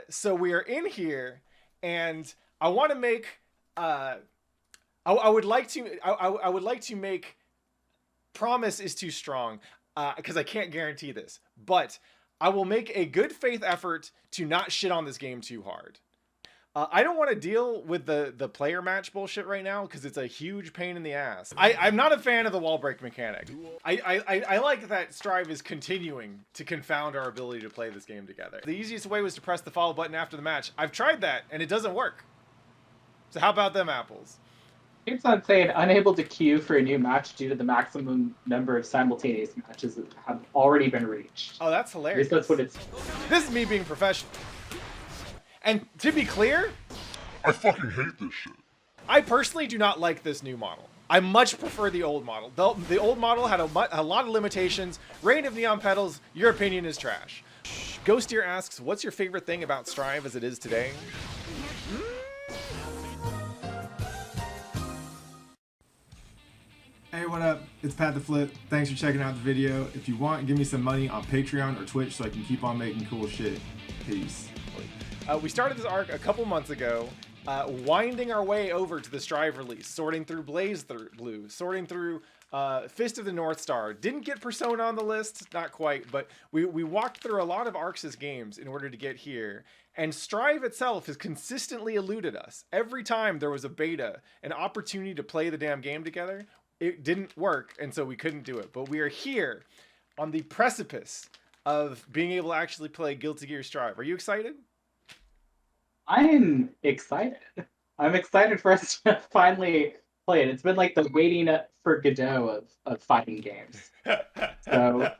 So we are in here, and I want to make. I would like to. I would like to make. Promise is too strong, because I can't guarantee this, but I will make a good faith effort to not shit on this game too hard. I don't want to deal with the player match bullshit right now because it's a huge pain in the ass. I'm not a fan of the wall break mechanic. I like that Strive is continuing to confound our ability to play this game together. The easiest way was to press the follow button after the match. I've tried that and it doesn't work. So how about them apples? Keeps on saying unable to queue for a new match due to the maximum number of simultaneous matches that have already been reached. Oh, that's hilarious. At least that's what it's. This is me being professional. And to be clear, I fucking hate this shit. I personally do not like this new model. I much prefer the old model. The old model had a lot of limitations. Rain of Neon Petals, your opinion is trash. Ghostier asks, what's your favorite thing about Strive as it is today? Hey, what up? It's pattheflip. Thanks for checking out the video. If you want, give me some money on Patreon or Twitch so I can keep on making cool shit. Peace. We started this arc a couple months ago, winding our way over to the Strive release, sorting through Blaze Blue, sorting through Fist of the North Star. Didn't get Persona on the list, not quite, but we walked through a lot of Arxis games in order to get here. And Strive itself has consistently eluded us. Every time there was a beta, an opportunity to play the damn game together, it didn't work, and so we couldn't do it. But we are here on the precipice of being able to actually play Guilty Gear Strive. Are you excited? I'm excited. I'm excited for us to finally play it. It's been like the waiting for Godot of fighting games. So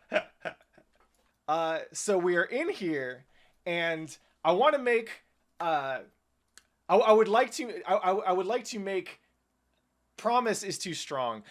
we are in here, and I want to make. I would like to make. Promise is too strong,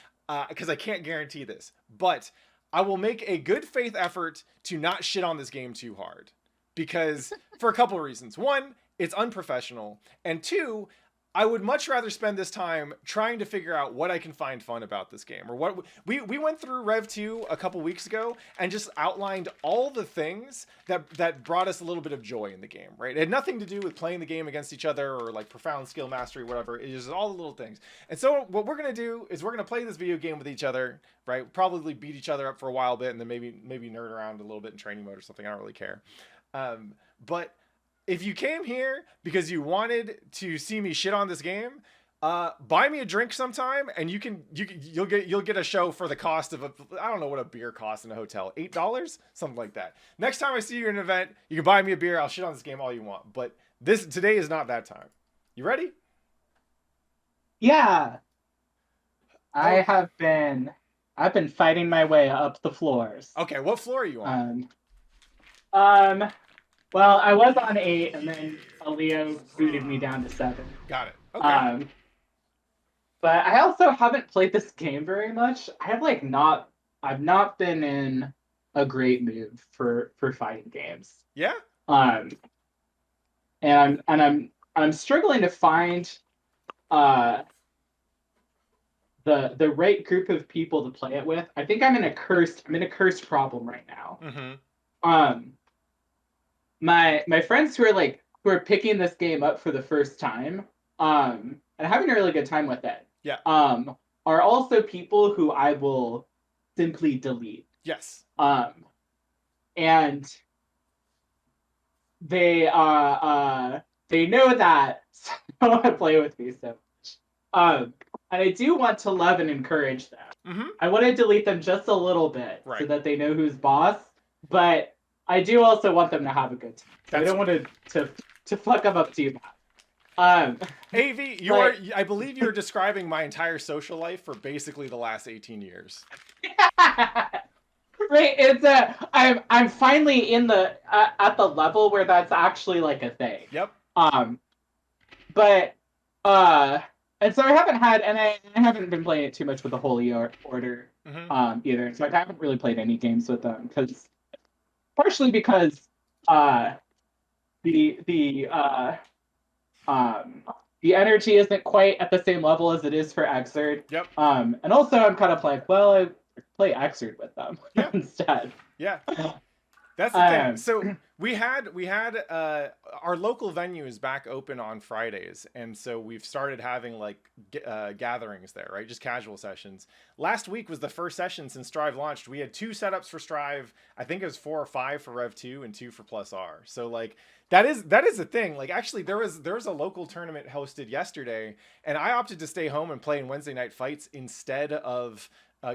because I can't guarantee this, but I will make a good faith effort to not shit on this game too hard, because for a couple of reasons. One, it's unprofessional, and two, I would much rather spend this time trying to figure out what I can find fun about this game, or what we went through Rev 2 a couple weeks ago and just outlined all the things that brought us a little bit of joy in the game, right? It had nothing to do with playing the game against each other or like profound skill mastery, whatever. It is all the little things. And so what we're going to do is we're going to play this video game with each other, right? Probably beat each other up for a while bit and then maybe nerd around a little bit in training mode or something. I don't really care. But if you came here because you wanted to see me shit on this game, buy me a drink sometime, and you'll get a show for the cost of I don't know what a beer costs in a hotel, $8, something like that. Next time I see you at an event, you can buy me a beer. I'll shit on this game all you want, but today is not that time. You ready? Yeah. I've been fighting my way up the floors. Okay, what floor are you on? Well, I was on 8, and then Leo booted me down to 7. Got it. Okay. But I also haven't played this game very much. I've not been in a great mood for fighting games. Yeah. And I'm struggling to find the right group of people to play it with. I think I'm in a cursed problem right now. Mm-hmm. My friends who are picking this game up for the first time, and having a really good time with it. Yeah. Are also people who I will simply delete. Yes. And they know that, so they want to play with me so much. And I do want to love and encourage them. Mm-hmm. I want to delete them just a little bit, right, so that they know who's boss, but I do also want them to have a good time. I don't want to fuck them up too bad. Aevee, I believe you're describing my entire social life for basically the last 18 years. Right, I'm finally in at the level where that's actually like a thing. Yep. But and so I haven't been playing it too much with the Holy Order, mm-hmm, either. So I haven't really played any games with them partially because the energy isn't quite at the same level as it is for Xrd. Yep. And also I'm kind of like, well, I play Xrd with them yeah, instead. Yeah. That's the thing. So we had our local venue is back open on Fridays, and so we've started having like gatherings there, right? Just casual sessions. Last week was the first session since Strive launched. We had 2 setups for Strive. I think it was 4 or 5 for Rev 2 and 2 for Plus R. So like that is the thing. Like actually there was a local tournament hosted yesterday, and I opted to stay home and play in Wednesday night fights instead of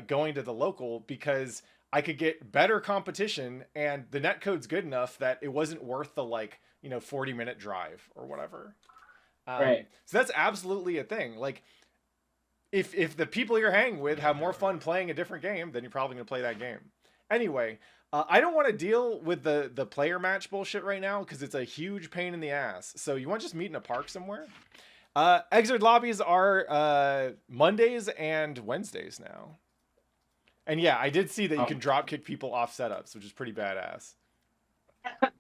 going to the local because I could get better competition and the netcode's good enough that it wasn't worth the 40-minute drive or whatever. Right. So that's absolutely a thing. Like if the people you're hanging with have more fun playing a different game, then you're probably going to play that game. Anyway, I don't want to deal with the player match bullshit right now because it's a huge pain in the ass. So you want to just meet in a park somewhere? Exerd lobbies are Mondays and Wednesdays now. And yeah, I did see that you can drop kick people off setups, which is pretty badass.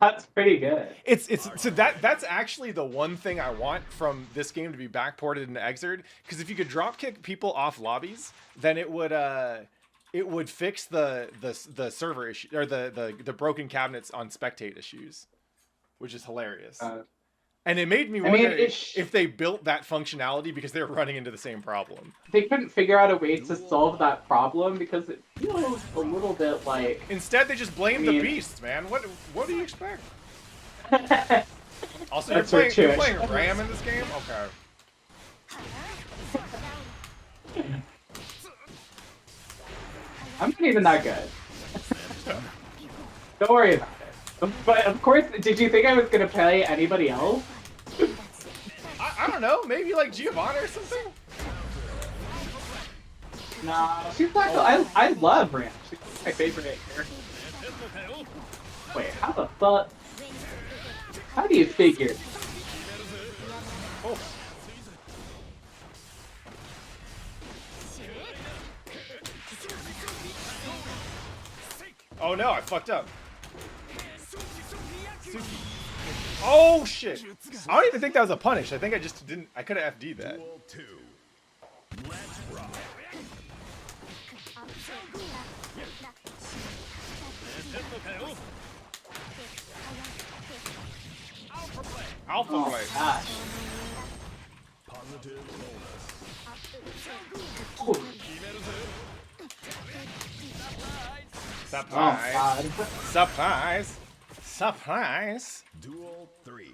That's pretty good. It's so that's actually the one thing I want from this game to be backported into Exerd, because if you could drop kick people off lobbies, then it would fix the server issue or the broken cabinets on spectate issues, which is hilarious. And it made me wonder if they built that functionality because they were running into the same problem. They couldn't figure out a way to solve that problem because it feels a little bit like... Instead, they just blame the beasts, man. What do you expect? Also, you're playing Ram in this game? Okay. I'm not even that good. Don't worry about it. But of course, did you think I was gonna play anybody else? I don't know, maybe like Giovanna or something? Nah, she's not cool. I love Ram. She's my favorite character. Wait, how the fuck? How do you figure? Oh. Oh no, I fucked up. Oh shit! I don't even think that was a punish. I think I just didn't. I could have FD'd that. Alpha Blade. Gosh. Surprise! Surprise! Surprise! Duel 3.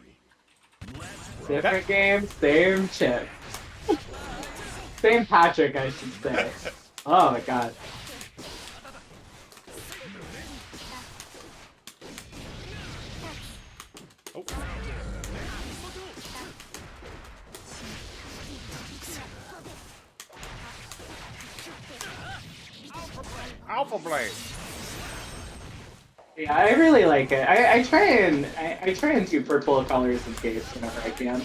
Different game, same chip. Same Patrick, I should say. Oh my god. Oh. Alpha Blade. Yeah, I really like it. I try and do purple colors in games whenever I can.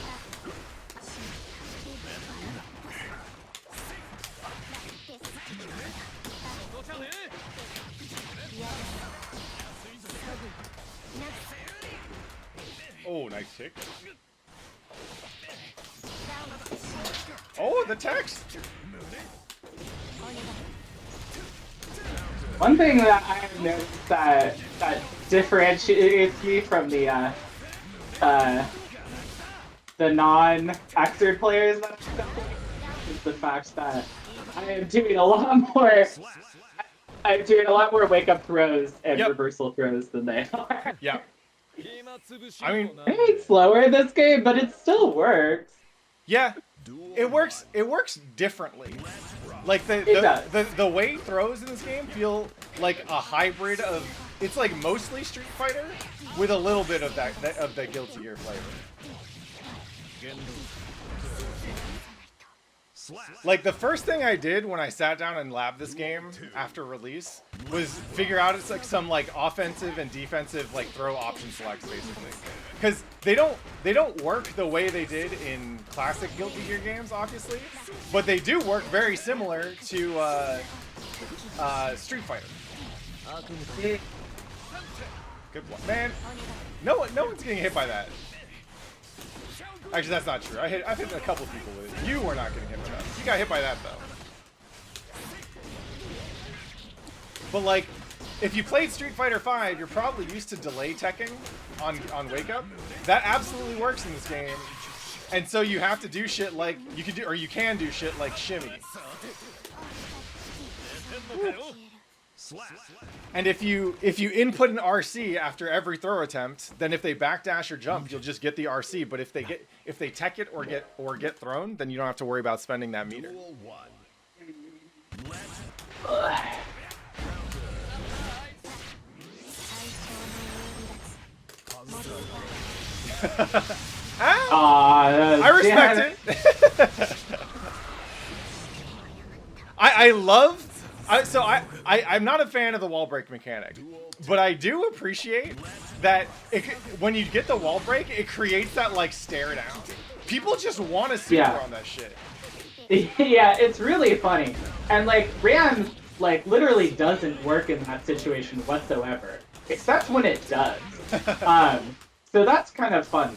Oh, nice kick. Oh, the text. One thing that I have noticed that differentiates me from the non-Exerd players that is the fact that I am doing a lot more. I'm doing a lot more wake-up throws and reversal throws than they are. Yeah. I mean, It's slower in this game, but it still works. yeah, it works. It works differently. Like the way throws in this game feel like a hybrid of. It's like mostly Street Fighter with a little bit of the Guilty Gear flavor. Like the first thing I did when I sat down and labbed this game after release was figure out it's like some like offensive and defensive like throw option selects basically, because they don't work the way they did in classic Guilty Gear games obviously, but they do work very similar to Street Fighter. Good one, man. No one's getting hit by that. Actually, that's not true. I've hit a couple people with it. You were not getting hit by that. You got hit by that, though. But, like, if you played Street Fighter V, you're probably used to delay teching on Wake Up. That absolutely works in this game. And so you have to do shit like you can do shit like shimmy. And if you input an RC after every throw attempt, then if they backdash or jump, you'll just get the RC. But if they tech it or get thrown, then you don't have to worry about spending that meter. I respect it. I'm not a fan of the wall break mechanic, but I do appreciate that when you get the wall break, it creates that like stare down. People just want to super on that shit. Yeah, it's really funny, and like Ram like literally doesn't work in that situation whatsoever, except when it does. So that's kind of fun.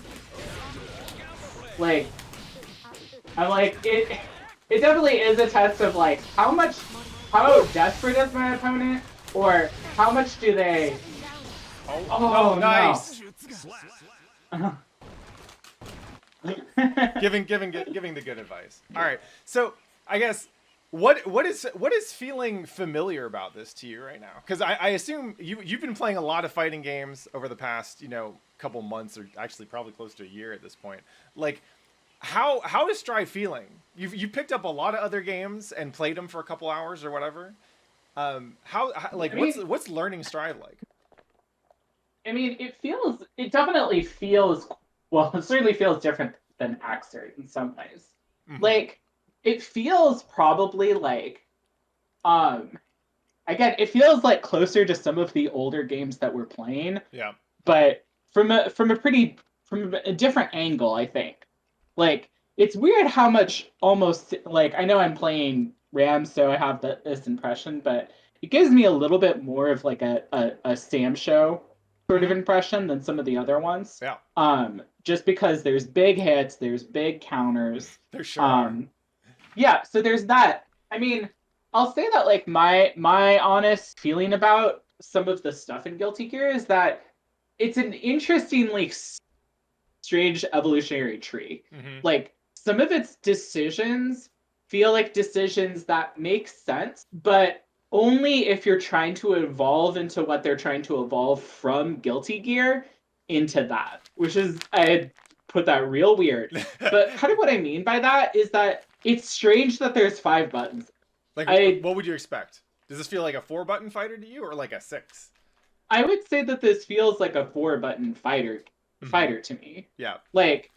Like, I'm like it. It definitely is a test of like how desperate is my opponent, or how much do they? Oh nice. No. giving the good advice. All right, so I guess what is feeling familiar about this to you right now? Because I assume you've been playing a lot of fighting games over the past couple months, or actually probably close to a year at this point. Like, how is Strive feeling? You picked up a lot of other games and played them for a couple hours or whatever. What's learning Strive like? I mean, it definitely feels, well, it certainly feels different than Axer in some ways. Mm-hmm. Like, it feels probably like, again, it feels like closer to some of the older games that we're playing. Yeah. But from a different angle, I think. Like, it's weird how much almost, like, I know I'm playing Ram, so I have this impression, but it gives me a little bit more of like a Sam show sort of impression than some of the other ones. Yeah. Just because there's big hits, there's big counters. There sure are. Yeah, so there's that. I mean, I'll say that like my honest feeling about some of the stuff in Guilty Gear is that it's an interestingly strange evolutionary tree. Mm-hmm. Like, some of its decisions feel like decisions that make sense, but only if you're trying to evolve into what they're trying to evolve from Guilty Gear into that, which is, I put that real weird. But kind of what I mean by that is that it's strange that there's 5 buttons. Like, what would you expect? Does this feel like a 4-button fighter to you, or like a 6? I would say that this feels like a 4-button fighter to me. Yeah. Like,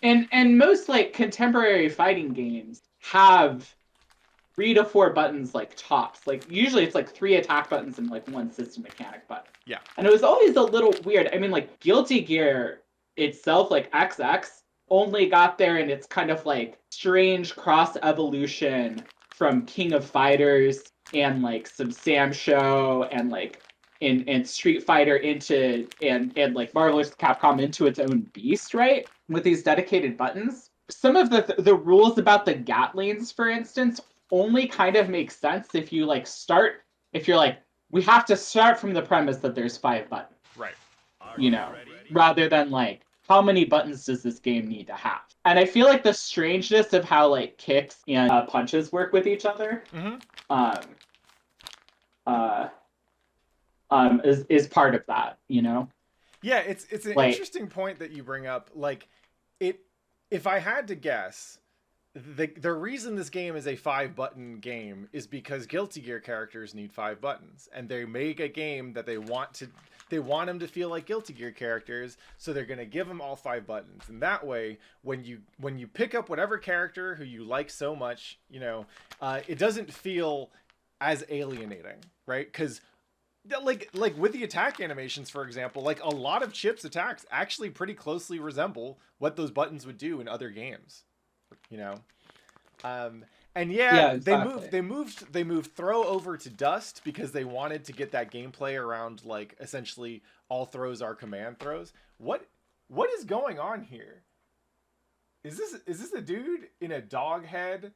and most like contemporary fighting games have 3 to 4 buttons like tops. Like, usually it's like 3 attack buttons and like 1 system mechanic button. Yeah. And it was always a little weird. I mean, like, Guilty Gear itself, like XX, only got there in its kind of like strange cross evolution from King of Fighters and like some Sam Show and like and Street Fighter into and like Marvelous Capcom into its own beast, right? With these dedicated buttons. Some of the rules about the Gatlings, for instance, only kind of make sense if you like if you're like, we have to start from the premise that there's 5 buttons. Right. Rather than like, how many buttons does this game need to have? And I feel like the strangeness of how like kicks and punches work with each other is part of that, Yeah, it's an interesting point that you bring up. Like, if I had to guess, the reason this game is a 5-button game is because Guilty Gear characters need 5 buttons, and they make a game that they want them to feel like Guilty Gear characters, so they're gonna give them all 5 buttons. And that way, when you pick up whatever character who you like so much, it doesn't feel as alienating, right? Because like with the attack animations, for example, like a lot of Chip's attacks actually pretty closely resemble what those buttons would do in other games, and yeah, exactly. they moved throw over to dust because they wanted to get that gameplay around like essentially all throws are command throws. What is going on here? Is this a dude in a dog head?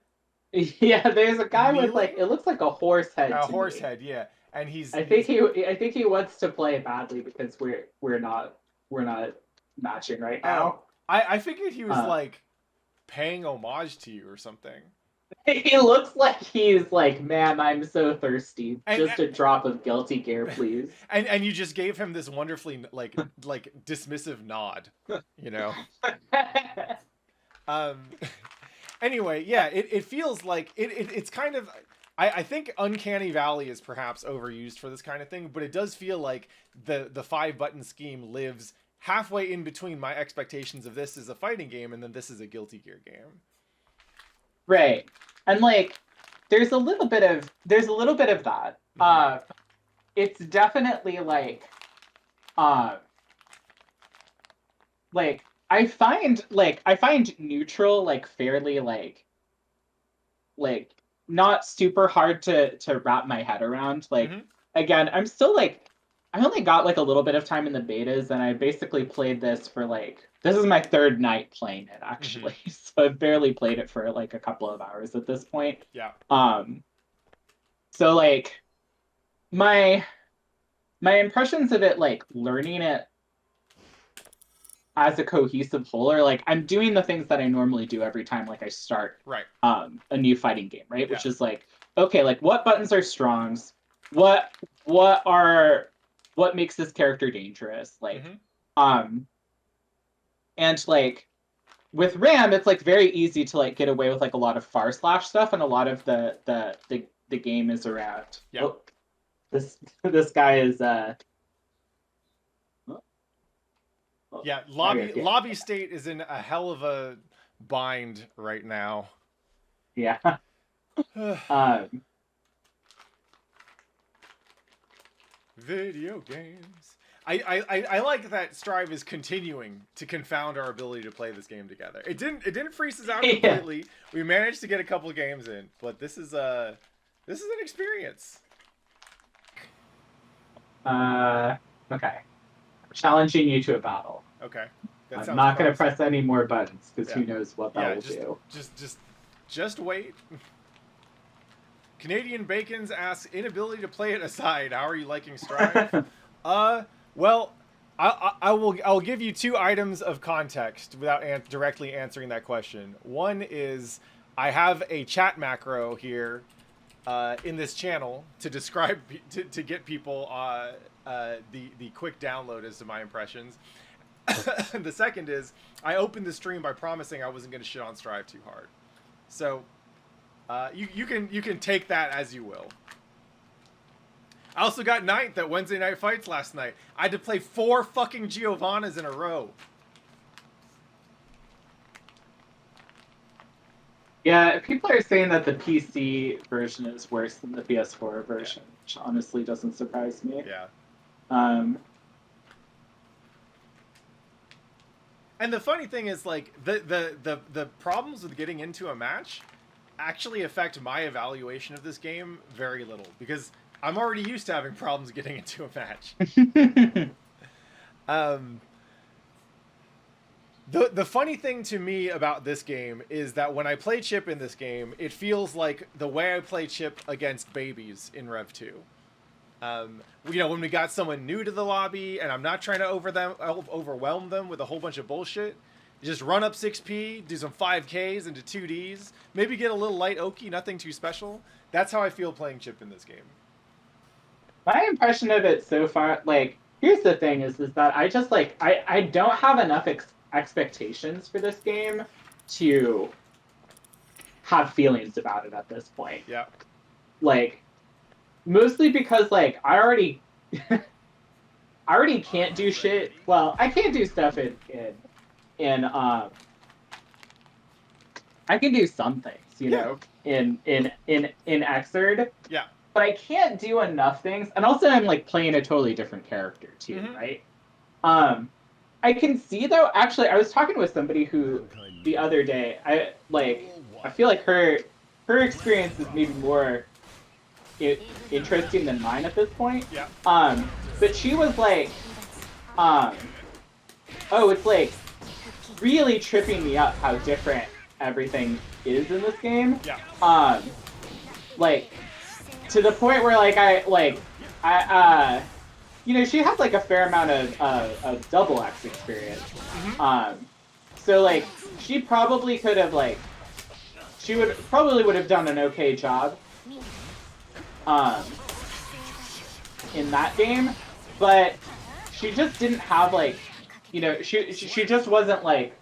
Yeah, there's a guy with like, it looks like a horse head. A horse head, yeah. and he's. I think he wants to play badly because we're not matching right now. I figured he was like paying homage to you or something. He looks like he's like, man, I'm so thirsty. Just a drop of guilty gear, please. And you just gave him this wonderfully like dismissive nod, you know. Anyway, yeah, it feels like it's kind of. I think Uncanny Valley is perhaps overused for this kind of thing, but it does feel like the 5-button scheme lives halfway in between my expectations of this as a fighting game and then this is a Guilty Gear game. Right. And like there's a little bit of that. Mm-hmm. It's definitely like I find neutral like fairly like not super hard to wrap my head around. Like again, I'm still like I only got like a little bit of time in the betas, and I basically played this for like this is my third night playing it actually. So I've barely played it for like a couple of hours at this point. Yeah. So like my impressions of it, like learning it as a cohesive whole, are like I'm doing the things that I normally do every time like I start a new fighting game, right? Which is like, okay, like what buttons are strongs? What makes this character dangerous? Like and like with RAM, it's like very easy to like get away with like a lot of / stuff, and a lot of the game is around. Yeah. Oh, this guy is yeah, lobby state is in a hell of a bind right now. Yeah. Video games. I like that Strive is continuing to confound our ability to play this game together. It didn't freeze us out completely. Yeah. We managed to get a couple of games in, but this is an experience. Okay. Challenging you to a battle. Okay. I'm not going to press any more buttons because who knows what that will do. Just wait. Canadian Bacons asks, inability to play it aside, how are you liking Strive? Well, I'll give you 2 items of context without directly answering that question. One is I have a chat macro here in this channel to describe to get people the quick download as to my impressions. The second is I opened the stream by promising I wasn't going to shit on Strive too hard. So you can take that as you will. I also got 9th at Wednesday Night Fights last night. I had to play 4 fucking Giovannas in a row. Yeah, people are saying that the PC version is worse than the PS4 version, which honestly doesn't surprise me. Yeah. And the funny thing is, like, the problems with getting into a match actually affect my evaluation of this game very little, because I'm already used to having problems getting into a match. The funny thing to me about this game is that when I play Chip in this game, it feels like the way I play Chip against babies in Rev 2. You know, when we got someone new to the lobby and I'm not trying to overwhelm them with a whole bunch of bullshit, just run up 6p, do some 5Ks into 2Ds, maybe get a little light oaky, nothing too special. That's how I feel playing Chip in this game. My impression of it so far, like, here's the thing is that I just, like, I don't have enough expectations for this game to have feelings about it at this point. Yeah. Like, mostly because, like, I already can't do shit. Well, I can't do stuff in I can do some things, you know, in Xrd. Yeah. But I can't do enough things, and also I'm like playing a totally different character too, right? I can see though. Actually, I was talking with somebody who the other day. I feel like her experience is maybe more interesting than mine at this point. Yeah. But she was like, oh, it's like really tripping me up how different everything is in this game. Yeah. Like, to the point where, like, You know, she had like a fair amount of double X experience. So like she probably could have like probably would have done an okay job in that game, but she just didn't have like, you know, she just wasn't like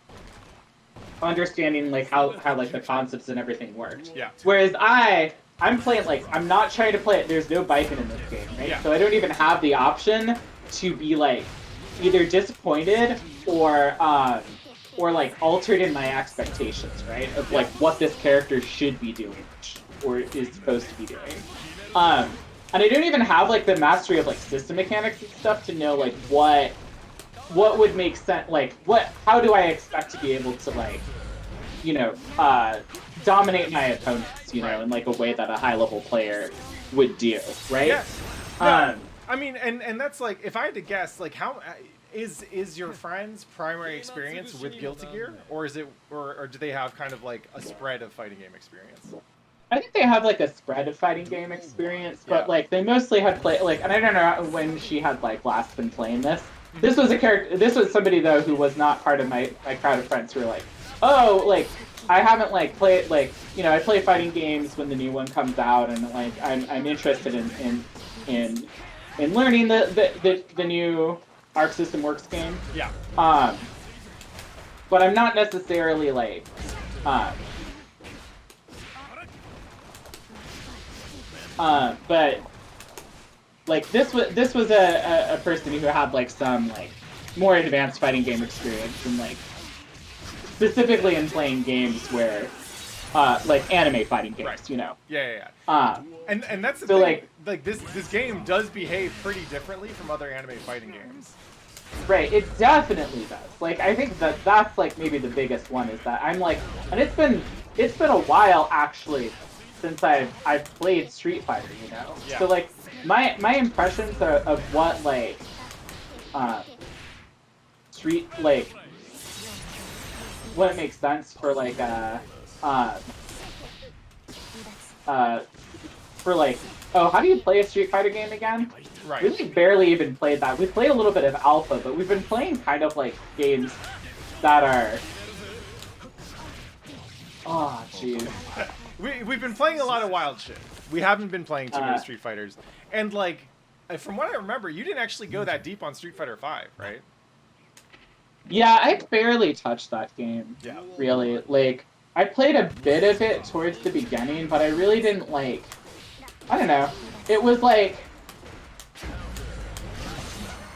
understanding like how like the concepts and everything worked. Yeah. Whereas I'm playing like I'm not trying to play it. There's no biking in this game, right? Yeah. So I don't even have the option to be like either disappointed or like altered in my expectations, right? Of like what this character should be doing or is supposed to be doing. And I don't even have like the mastery of like system mechanics and stuff to know like what would make sense, like how do I expect to be able to like, you know, dominate my opponents, you know, in like a way that a high level player would do, right? Yes. No, I mean, and that's like, if I had to guess, like, how is your friend's primary experience with Guilty Gear, or is it, or do they have kind of like a spread of fighting game experience? I think they have like a spread of fighting game experience, but Yeah. like they mostly had played like, and I don't know when she had like last been playing this. This was a character. This was somebody though who was not part of my crowd of friends who were like, oh, like I haven't like played like, you know, I play fighting games when the new one comes out, and like I'm interested in learning the new Arc System Works game. Yeah. But I'm not necessarily like but like this was a person who had like some like more advanced fighting game experience, and like specifically in playing games where like anime fighting games, Right. you know. Yeah. And that's the so, thing. Like this game does behave pretty differently from other anime fighting games. Right, it definitely does. Like I think that's like maybe the biggest one is that I'm like, and it's been a while actually since I've played Street Fighter, you know. Yeah. So like my impressions of what like Street like what makes sense for like for like, oh, how do you play a Street Fighter game again? Right. We barely even played that. We played a little bit of Alpha, but we've been playing kind of like games that are... Oh, jeez. We've been playing a lot of wild shit. We haven't been playing too many Street Fighters. And like, from what I remember, you didn't actually go that deep on Street Fighter V, right? Yeah, I barely touched that game. Yeah. Really. Like, I played a bit of it towards the beginning, but I really didn't like... I don't know. It was like...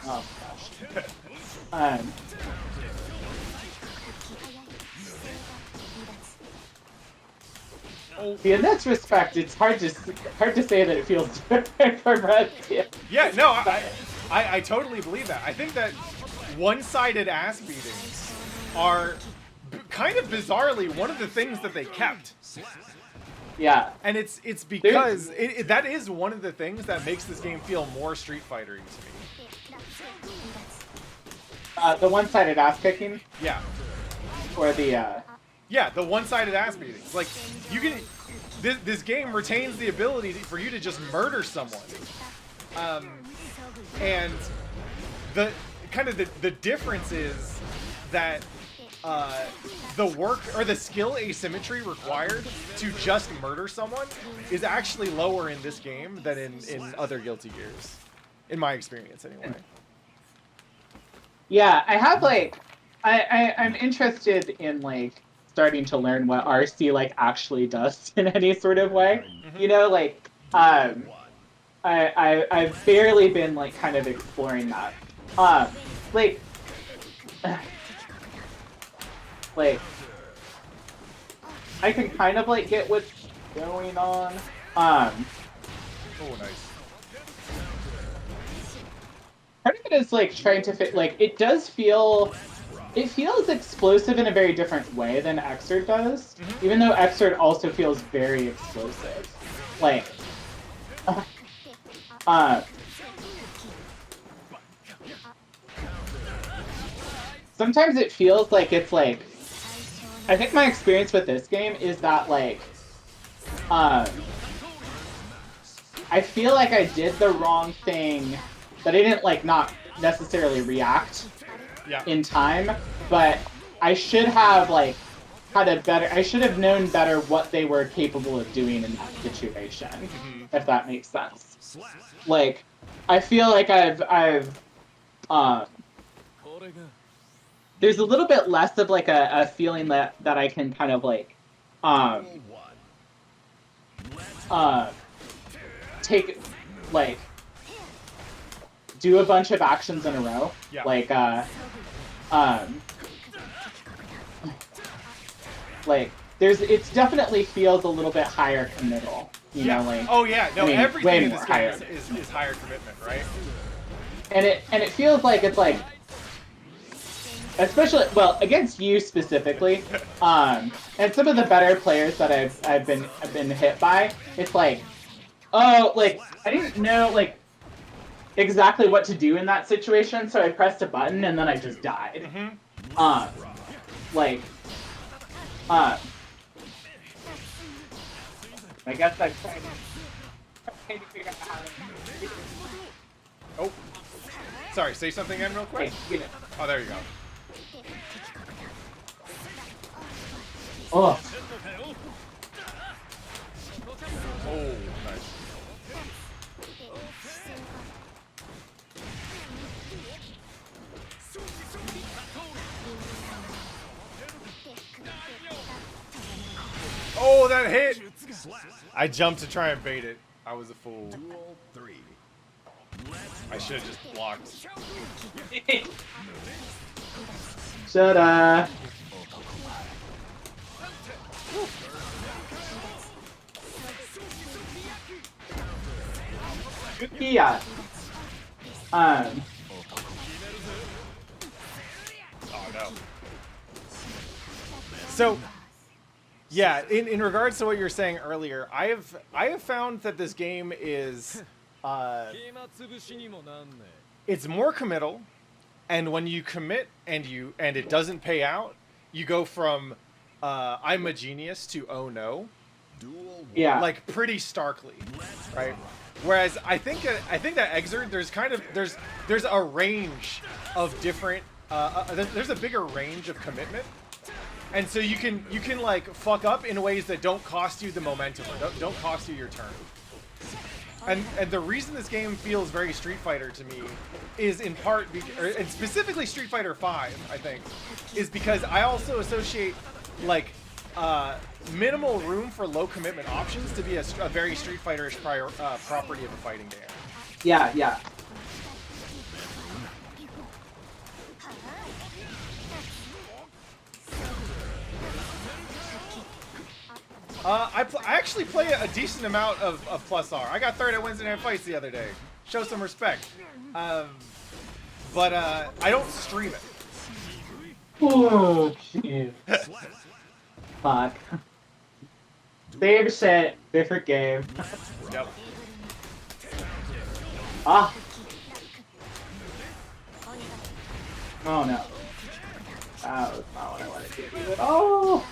Oh, gosh. See, in this respect, it's hard to say that it feels different from Red Steel. Yeah, no, I totally believe that. I think that one-sided ass beatings are kind of bizarrely one of the things that they kept. Yeah. And it's because that is one of the things that makes this game feel more Street Fighter-y to me. The one-sided ass kicking? Yeah. Or the Yeah, the one-sided ass beatings. Like, you can... This game retains the ability for you to just murder someone. And the kind of the difference is that the work or the skill asymmetry required to just murder someone is actually lower in this game than in other Guilty Gears. In my experience, anyway. Yeah, I have like I'm interested in like starting to learn what RC like actually does in any sort of way. Mm-hmm. You know, like I've barely been like kind of exploring that. Like I can kind of like get what's going on. Oh, nice. Part of it is like trying to fit, like it feels explosive in a very different way than Xrd does, even though Xrd also feels very explosive. Like, sometimes it feels like it's like, I think my experience with this game is that like, I I feel like I did the wrong thing, that I didn't like not necessarily react in time, but I should have like had a better. I should have known better what they were capable of doing in that situation, if that makes sense. Like, I feel like I've there's a little bit less of like a feeling that I can kind of like take like do a bunch of actions in a row. Like like it's definitely feels a little bit higher committal. You know, like oh yeah, no, I mean, everything in this game is higher commitment, right? And it feels like it's like, especially well against you specifically, and some of the better players that I've been hit by, it's like, oh, like I didn't know like exactly what to do in that situation, so I pressed a button and then I just died. I guess I'm trying to figure out how to. Oh, sorry. Say something again, real quick. Hey, oh, there you go. Oh. Oh, nice. Oh, that hit! I jumped to try and bait it. I was a fool. I should have just blocked. Shut up. Yeah. Oh no. So, yeah, in regards to what you were saying earlier, I have found that this game is it's more committal, and when you commit and it doesn't pay out, you go from I'm a genius to oh no. Yeah. Like pretty starkly, right? Whereas I think that Exerd, there's a range of different there's a bigger range of commitment, and so you can like fuck up in ways that don't cost you the momentum or don't cost you your turn. And the reason this game feels very Street Fighter to me is in part, and specifically Street Fighter V, I think, is because I also associate like minimal room for low commitment options to be a very Street Fighter-ish property of a fighting game. Yeah, yeah. I actually play a decent amount of Plus R. I got third at Wednesday Night Fights the other day. Show some respect. But I don't stream it. Oh, jeez. Fuck. Same shit, different game. Yep. Ah. Oh no. That was not what I wanted to do at all.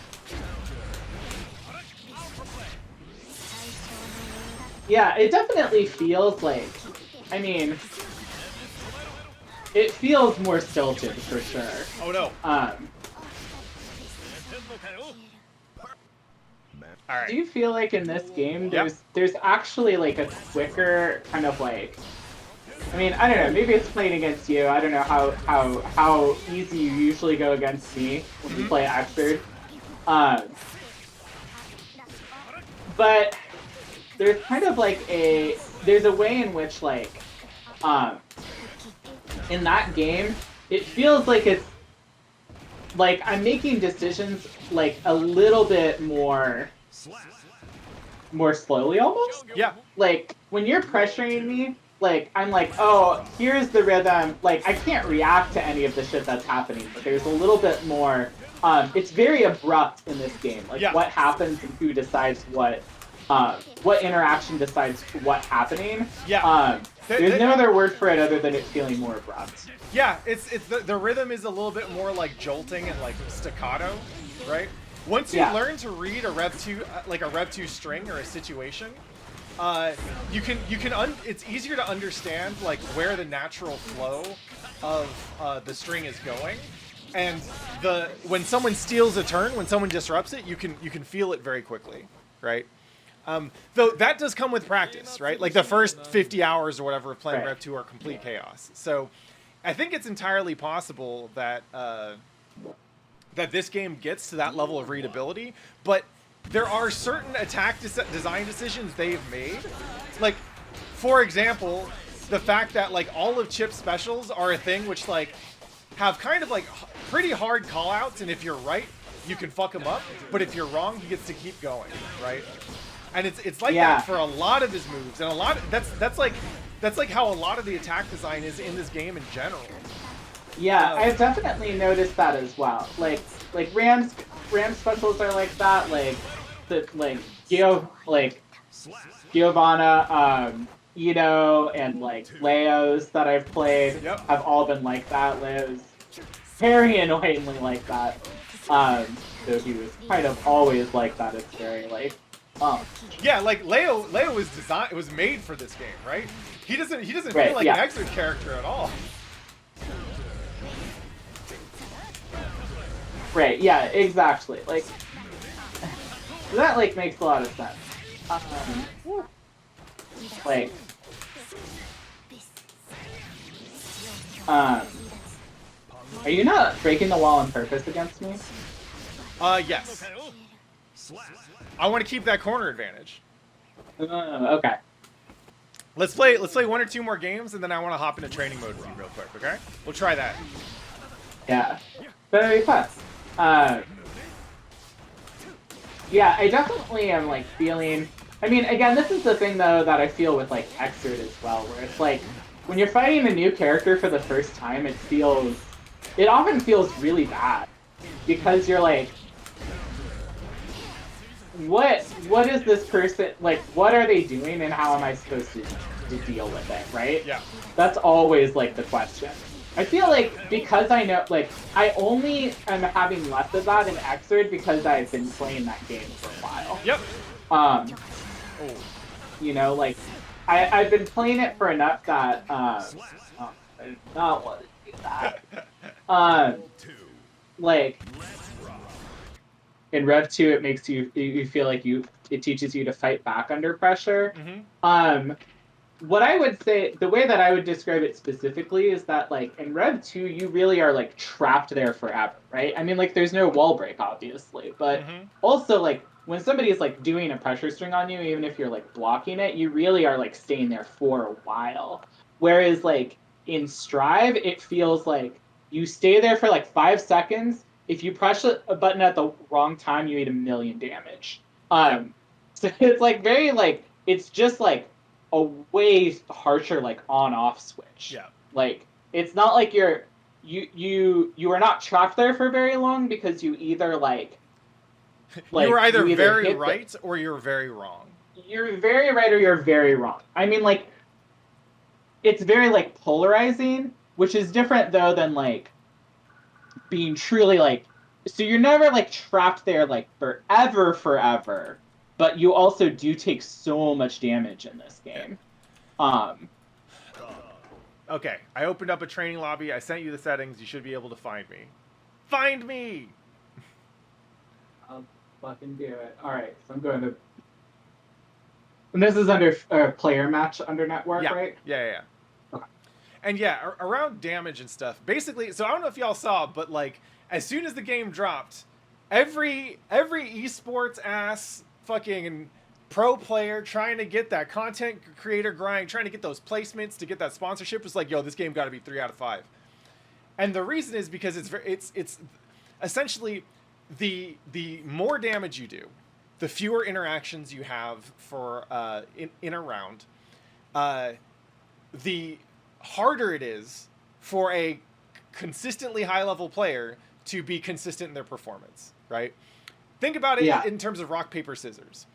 Yeah, it definitely feels like, I mean, it feels more stilted for sure. Oh no. All right. Do you feel like in this game there's actually like a quicker kind of like, I mean, I don't know, maybe it's playing against you. I don't know how easy you usually go against me when you play Exerd. But there's kind of like there's a way in which like in that game it feels like it's like I'm making decisions like a little bit more slowly almost. Yeah. Like when you're pressuring me, like I'm like, oh, here's the rhythm. Like I can't react to any of the shit that's happening, but there's a little bit more. It's very abrupt in this game. Like what happens and who decides what interaction decides what's happening. Yeah. There's no other word for it other than it feeling more abrupt. Yeah, it's the rhythm is a little bit more like jolting and like staccato, right? Once you learn to read a Rev 2 like a Rev 2 string or a situation, it's easier to understand like where the natural flow of the string is going, and when someone steals a turn, when someone disrupts it, you can feel it very quickly, right? Though that does come with practice, right? Like the first 50 hours or whatever of playing Rev 2 are complete chaos. So I think it's entirely possible that that this game gets to that level of readability, but there are certain attack design decisions they've made. Like, for example, the fact that like all of Chip's specials are a thing which like have kind of like pretty hard callouts, and if you're right, you can fuck him up, but if you're wrong, he gets to keep going, right? And it's like that for a lot of his moves, and a lot of, that's like how a lot of the attack design is in this game in general. Yeah, I've definitely noticed that as well. Like Ram's specials are like that. Like Giovanna, Ito, and like Leo's that I've played have all been like that. Leo's very annoyingly like that. Though he was kind of always like that. It's very like. Yeah, like Leo was made for this game, right? He doesn't feel like an Exit character at all. Right, yeah, exactly. Like, that, like, makes a lot of sense. Are you not breaking the wall on purpose against me? Yes. I want to keep that corner advantage. Okay. Let's play 1 or 2 more games, and then I want to hop into training mode with you real quick, okay? We'll try that. Yeah. Very fast. Yeah, I definitely am, like, feeling... I mean, again, this is the thing, though, that I feel with, like, Xrd as well, where it's, like, when you're fighting a new character for the first time, it often feels really bad. Because you're, like... What is this person... Like, what are they doing, and how am I supposed to deal with it, right? Yeah. That's always, like, the question. I feel like because I know, like, I only am having less of that in Xrd because I've been playing that game for a while. Yep. You know, like, I've been playing it for enough that, I did not want to do that. Like, in Rev 2, it makes you feel like it teaches you to fight back under pressure. Mm-hmm. What I would say, the way that I would describe it specifically is that, like, in Rev 2, you really are, like, trapped there forever, right? I mean, like, there's no wall break, obviously, but also, like, when somebody is, like, doing a pressure string on you, even if you're, like, blocking it, you really are, like, staying there for a while. Whereas, like, in Strive, it feels like you stay there for, like, 5 seconds. If you press a button at the wrong time, you eat 1,000,000 damage. So it's, like, very, like, it's just, like, a way harsher, like, on-off switch. Yeah. Like, it's not like you are not trapped there for very long because you either, like you're either very right or you're very wrong. You're very right or you're very wrong. I mean, like, it's very, like, polarizing, which is different, though, than, like, being truly, like... So you're never, like, trapped there, like, forever. But you also do take so much damage in this game. Okay, I opened up a training lobby. I sent you the settings. You should be able to find me. Find me! I'll fucking do it. Alright, so I'm going to... And this is under player match under network, right? Yeah. Okay. And yeah, around damage and stuff. Basically, so I don't know if y'all saw, but like, as soon as the game dropped, every esports ass fucking pro player trying to get that content creator grind, trying to get those placements, to get that sponsorship was like, yo, this game got to be 3 out of 5. And the reason is because it's essentially the more damage you do, the fewer interactions you have for in a round, the harder it is for a consistently high level player to be consistent in their performance, right? Think about it in terms of rock, paper, scissors.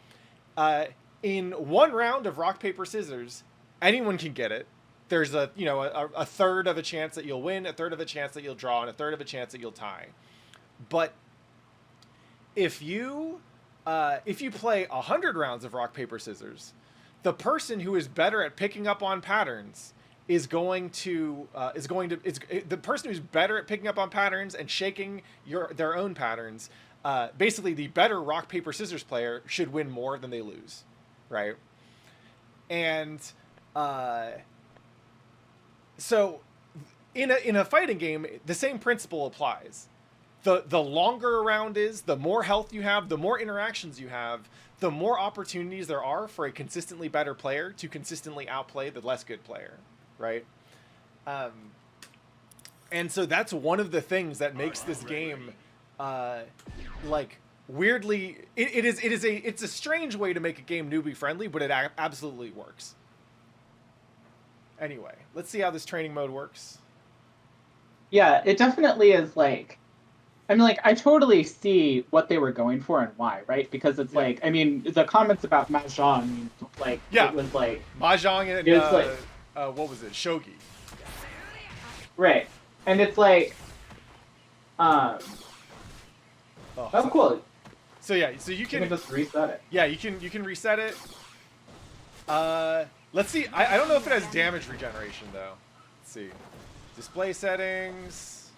In one round of rock, paper, scissors, anyone can get it. There's a third of a chance that you'll win, a third of a chance that you'll draw, and a third of a chance that you'll tie. But if you play 100 rounds of rock, paper, scissors, the person who is better at picking up on patterns the person who's better at picking up on patterns and shaking their own patterns, basically the better rock paper scissors player should win more than they lose, right? And so in a fighting game, the same principle applies. The longer a round is, the more health you have, the more interactions you have, the more opportunities there are for a consistently better player to consistently outplay the less good player, right? And so that's one of the things that makes this game like weirdly it's a strange way to make a game newbie friendly, but it absolutely works. Anyway, let's see how this training mode works. Yeah, it definitely is like, I mean, like, I totally see what they were going for and why, right? Because it's like, I mean, the comments about Mahjong, like, yeah, it was like Mahjong and it was like, what was it, shogi, right? And it's like, oh, cool. So yeah, so you can just reset it. Yeah, you can reset it. Let's see. I don't know if it has damage regeneration though. Let's see. Display settings,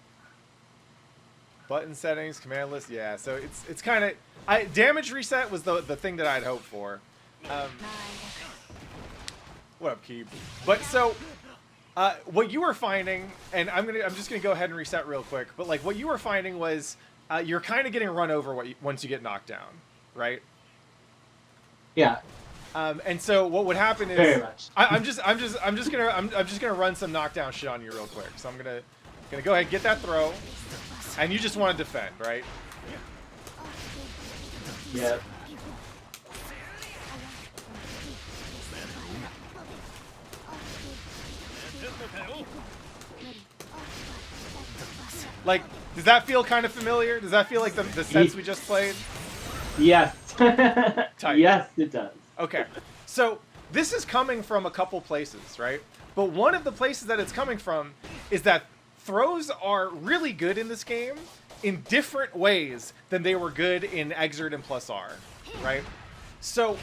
button settings, command list. Yeah, so it's kind of damage reset was the thing that I'd hoped for. What up, Keeb? But so what you were finding, and I'm just gonna go ahead and reset real quick. But like what you were finding was you're kind of getting run over once you get knocked down, right? Yeah. And so what would happen is very much. I'm just gonna run some knockdown shit on you real quick. So I'm gonna go ahead and get that throw, and you just want to defend, right? Yeah. Like, does that feel kind of familiar? Does that feel like the sets we just played? Yes. Tight. Yes, it does. Okay, so this is coming from a couple places, right? But one of the places that it's coming from is that throws are really good in this game in different ways than they were good in Exert and Plus R, right? So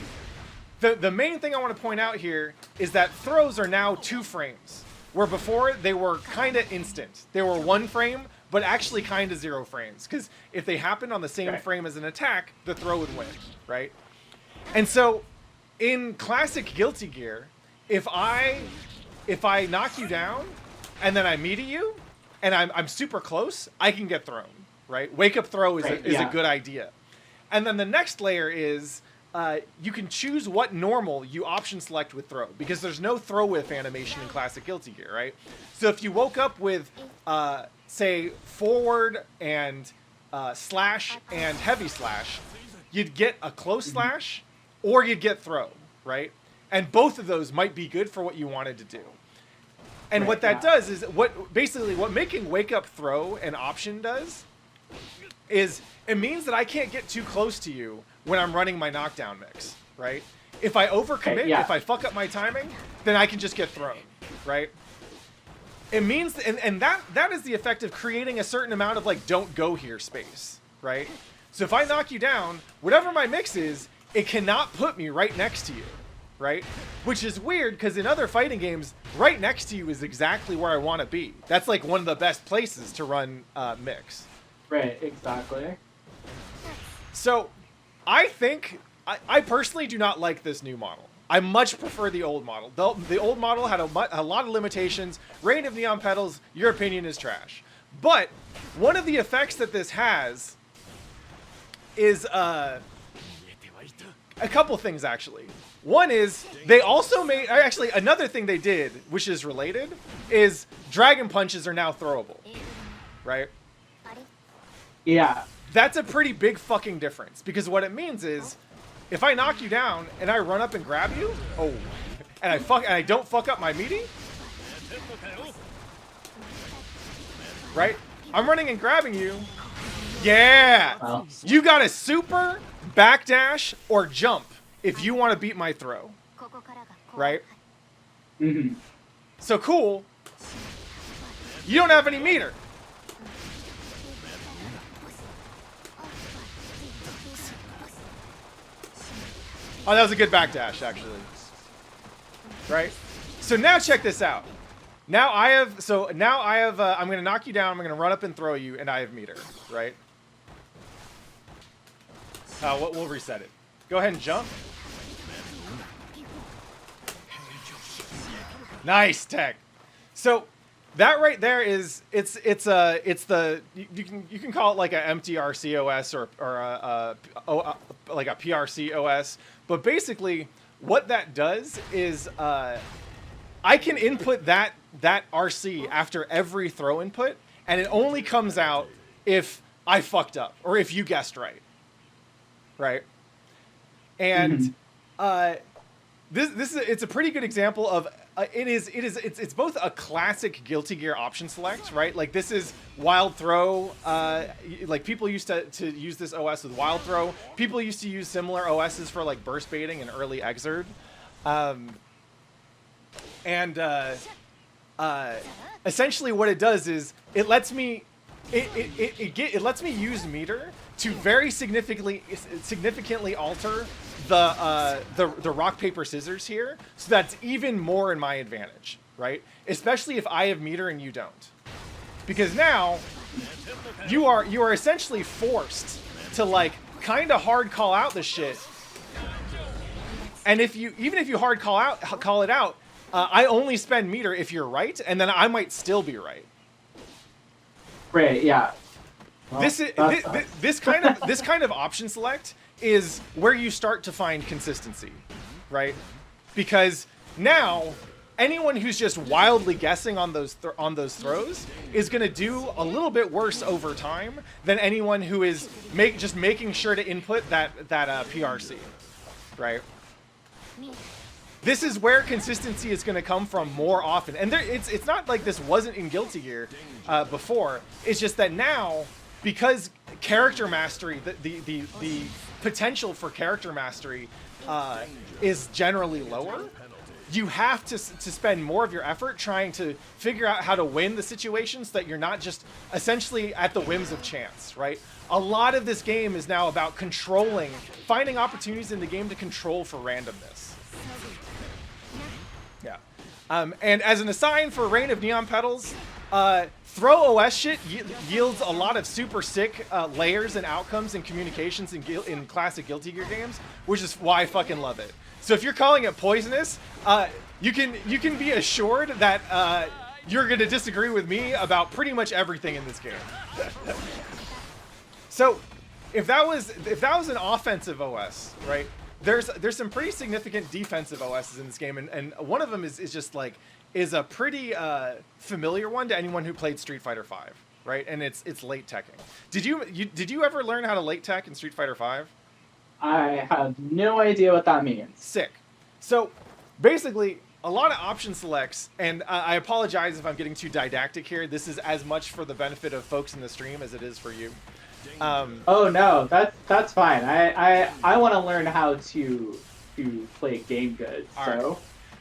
the main thing I want to point out here is that throws are now 2 frames, where before they were kind of instant. They were 1 frame, but actually kind of 0 frames, because if they happened on the same frame as an attack, the throw would win, right? And so in classic Guilty Gear, if I knock you down and then I meet you and I'm super close, I can get thrown, right? Wake up throw is a good idea. And then the next layer is you can choose what normal you option select with throw, because there's no throw whiff animation in classic Guilty Gear, right? So if you woke up with say forward and slash and heavy slash, you'd get a close slash or you'd get throw, right? And both of those might be good for what you wanted to do. And what that does is what making wake up throw an option does is it means that I can't get too close to you when I'm running my knockdown mix, right? If I overcommit, if I fuck up my timing, then I can just get thrown, right? It means, and that is the effect of creating a certain amount of like don't go here space, right? So if I knock you down, whatever my mix is, it cannot put me right next to you, right? Which is weird, because in other fighting games, right next to you is exactly where I want to be. That's like one of the best places to run mix. Right, exactly. So I think, I personally do not like this new model. I much prefer the old model. The old model had a lot of limitations. Rain of Neon Petals, your opinion is trash. But one of the effects that this has is a couple things, actually. One is they also made, actually another thing they did, which is related, is dragon punches are now throwable, right? Yeah. That's a pretty big fucking difference, because what it means is if I knock you down and I run up and grab you, and I don't fuck up my meaty, right? I'm running and grabbing you. Yeah. Well. You got a super, backdash, or jump if you want to beat my throw, right? Mm-hmm. So cool. You don't have any meter. Oh, that was a good backdash, actually. right? So now check this out. Now I have, I'm going to knock you down, I'm going to run up and throw you, and I have meter, right? We'll reset it. Go ahead and jump. Nice tech. So that right there is it's the you can call it like an empty RCOS or like a PRC OS, but basically what that does is I can input that RC after every throw input, and it only comes out if I fucked up or if you guessed right? And it's a pretty good example of it's both a classic Guilty Gear option select, right? Like this is wild throw. Like people used to use this OS with wild throw. People used to use similar OSs for like burst baiting and early exerd. Essentially what it does is it lets me use meter to very significantly alter the rock paper scissors here, so that's even more in my advantage, right? Especially if I have meter and you don't, because now you are essentially forced to like kind of hard call out the shit, and even if you hard call it out, I only spend meter if you're right, and then I might still be right. Right. Yeah. Well, this kind of option select is where you start to find consistency, right? Because now anyone who's just wildly guessing on those throws is going to do a little bit worse over time than anyone who is just making sure to input that PRC, right? This is where consistency is going to come from more often, and it's not like this wasn't in Guilty Gear before. It's just that now, because character mastery, the potential for character mastery is generally lower, you have to spend more of your effort trying to figure out how to win the situations so that you're not just essentially at the whims of chance, right? A lot of this game is now about finding opportunities in the game to control for randomness. Yeah. And as an aside for Reign of Neon Petals, throw OS shit yields a lot of super sick layers and outcomes and communications in classic Guilty Gear games, which is why I fucking love it. So if you're calling it poisonous, you can be assured that you're going to disagree with me about pretty much everything in this game. So if that was an offensive OS, right? There's some pretty significant defensive OSs in this game, and one of them is a pretty familiar one to anyone who played Street Fighter V, right? And it's late teching. Did you ever learn how to late tech in Street Fighter V? I have no idea what that means. Sick. So basically, a lot of option selects, and I apologize if I'm getting too didactic here. This is as much for the benefit of folks in the stream as it is for you. Oh no, that's fine. I want to learn how to play game good.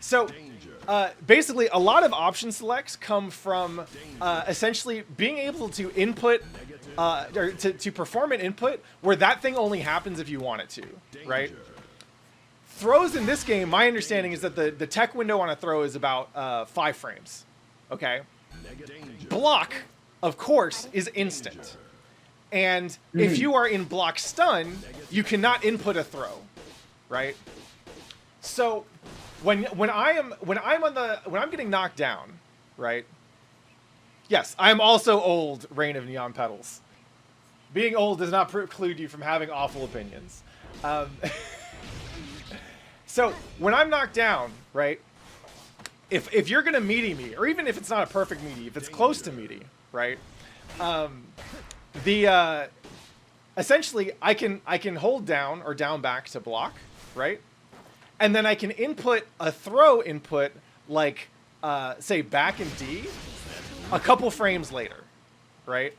So basically, a lot of option selects come from essentially being able to input or to perform an input where that thing only happens if you want it to, right? Throws in this game, my understanding is that the tech window on a throw is about 5 frames. Okay. Block, of course, is instant. And if you are in block stun, you cannot input a throw, right? So when I'm getting knocked down, right? Yes, I'm also old, Reign of Neon Petals. Being old does not preclude you from having awful opinions. So when I'm knocked down, right? If you're gonna meaty me, or even if it's not a perfect meaty, if it's close to meaty, right? Essentially I can hold down or down back to block, right? And then I can input a throw input like say back in D a couple frames later, right?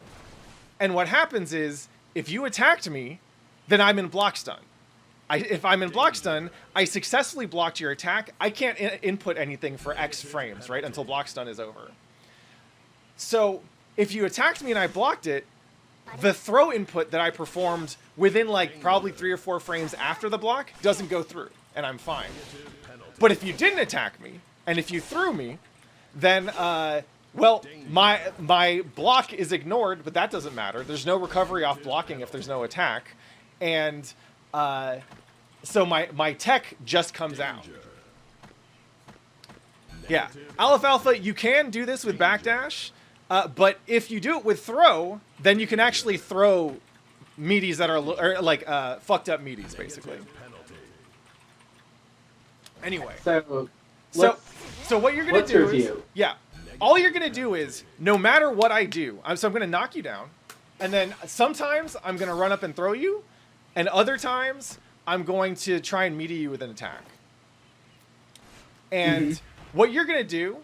And what happens is if you attacked me, then I'm in block stun. If I'm in block stun, I successfully blocked your attack. I can't input anything for X frames, right? Until block stun is over. So if you attacked me and I blocked it, the throw input that I performed within like probably 3 or 4 frames after the block doesn't go through, and I'm fine. But if you didn't attack me, and if you threw me, then, well, my block is ignored, but that doesn't matter. There's no recovery off blocking if there's no attack. And so my tech just comes out. Yeah. Alfalfa, you can do this with backdash, but if you do it with throw, then you can actually throw meaties that are like fucked up meaties, basically. Anyway. So what you're gonna do review. is all you're gonna do is no matter what I do, so I'm gonna knock you down, and then sometimes I'm gonna run up and throw you, and other times I'm going to try and meaty you with an attack. And what you're gonna do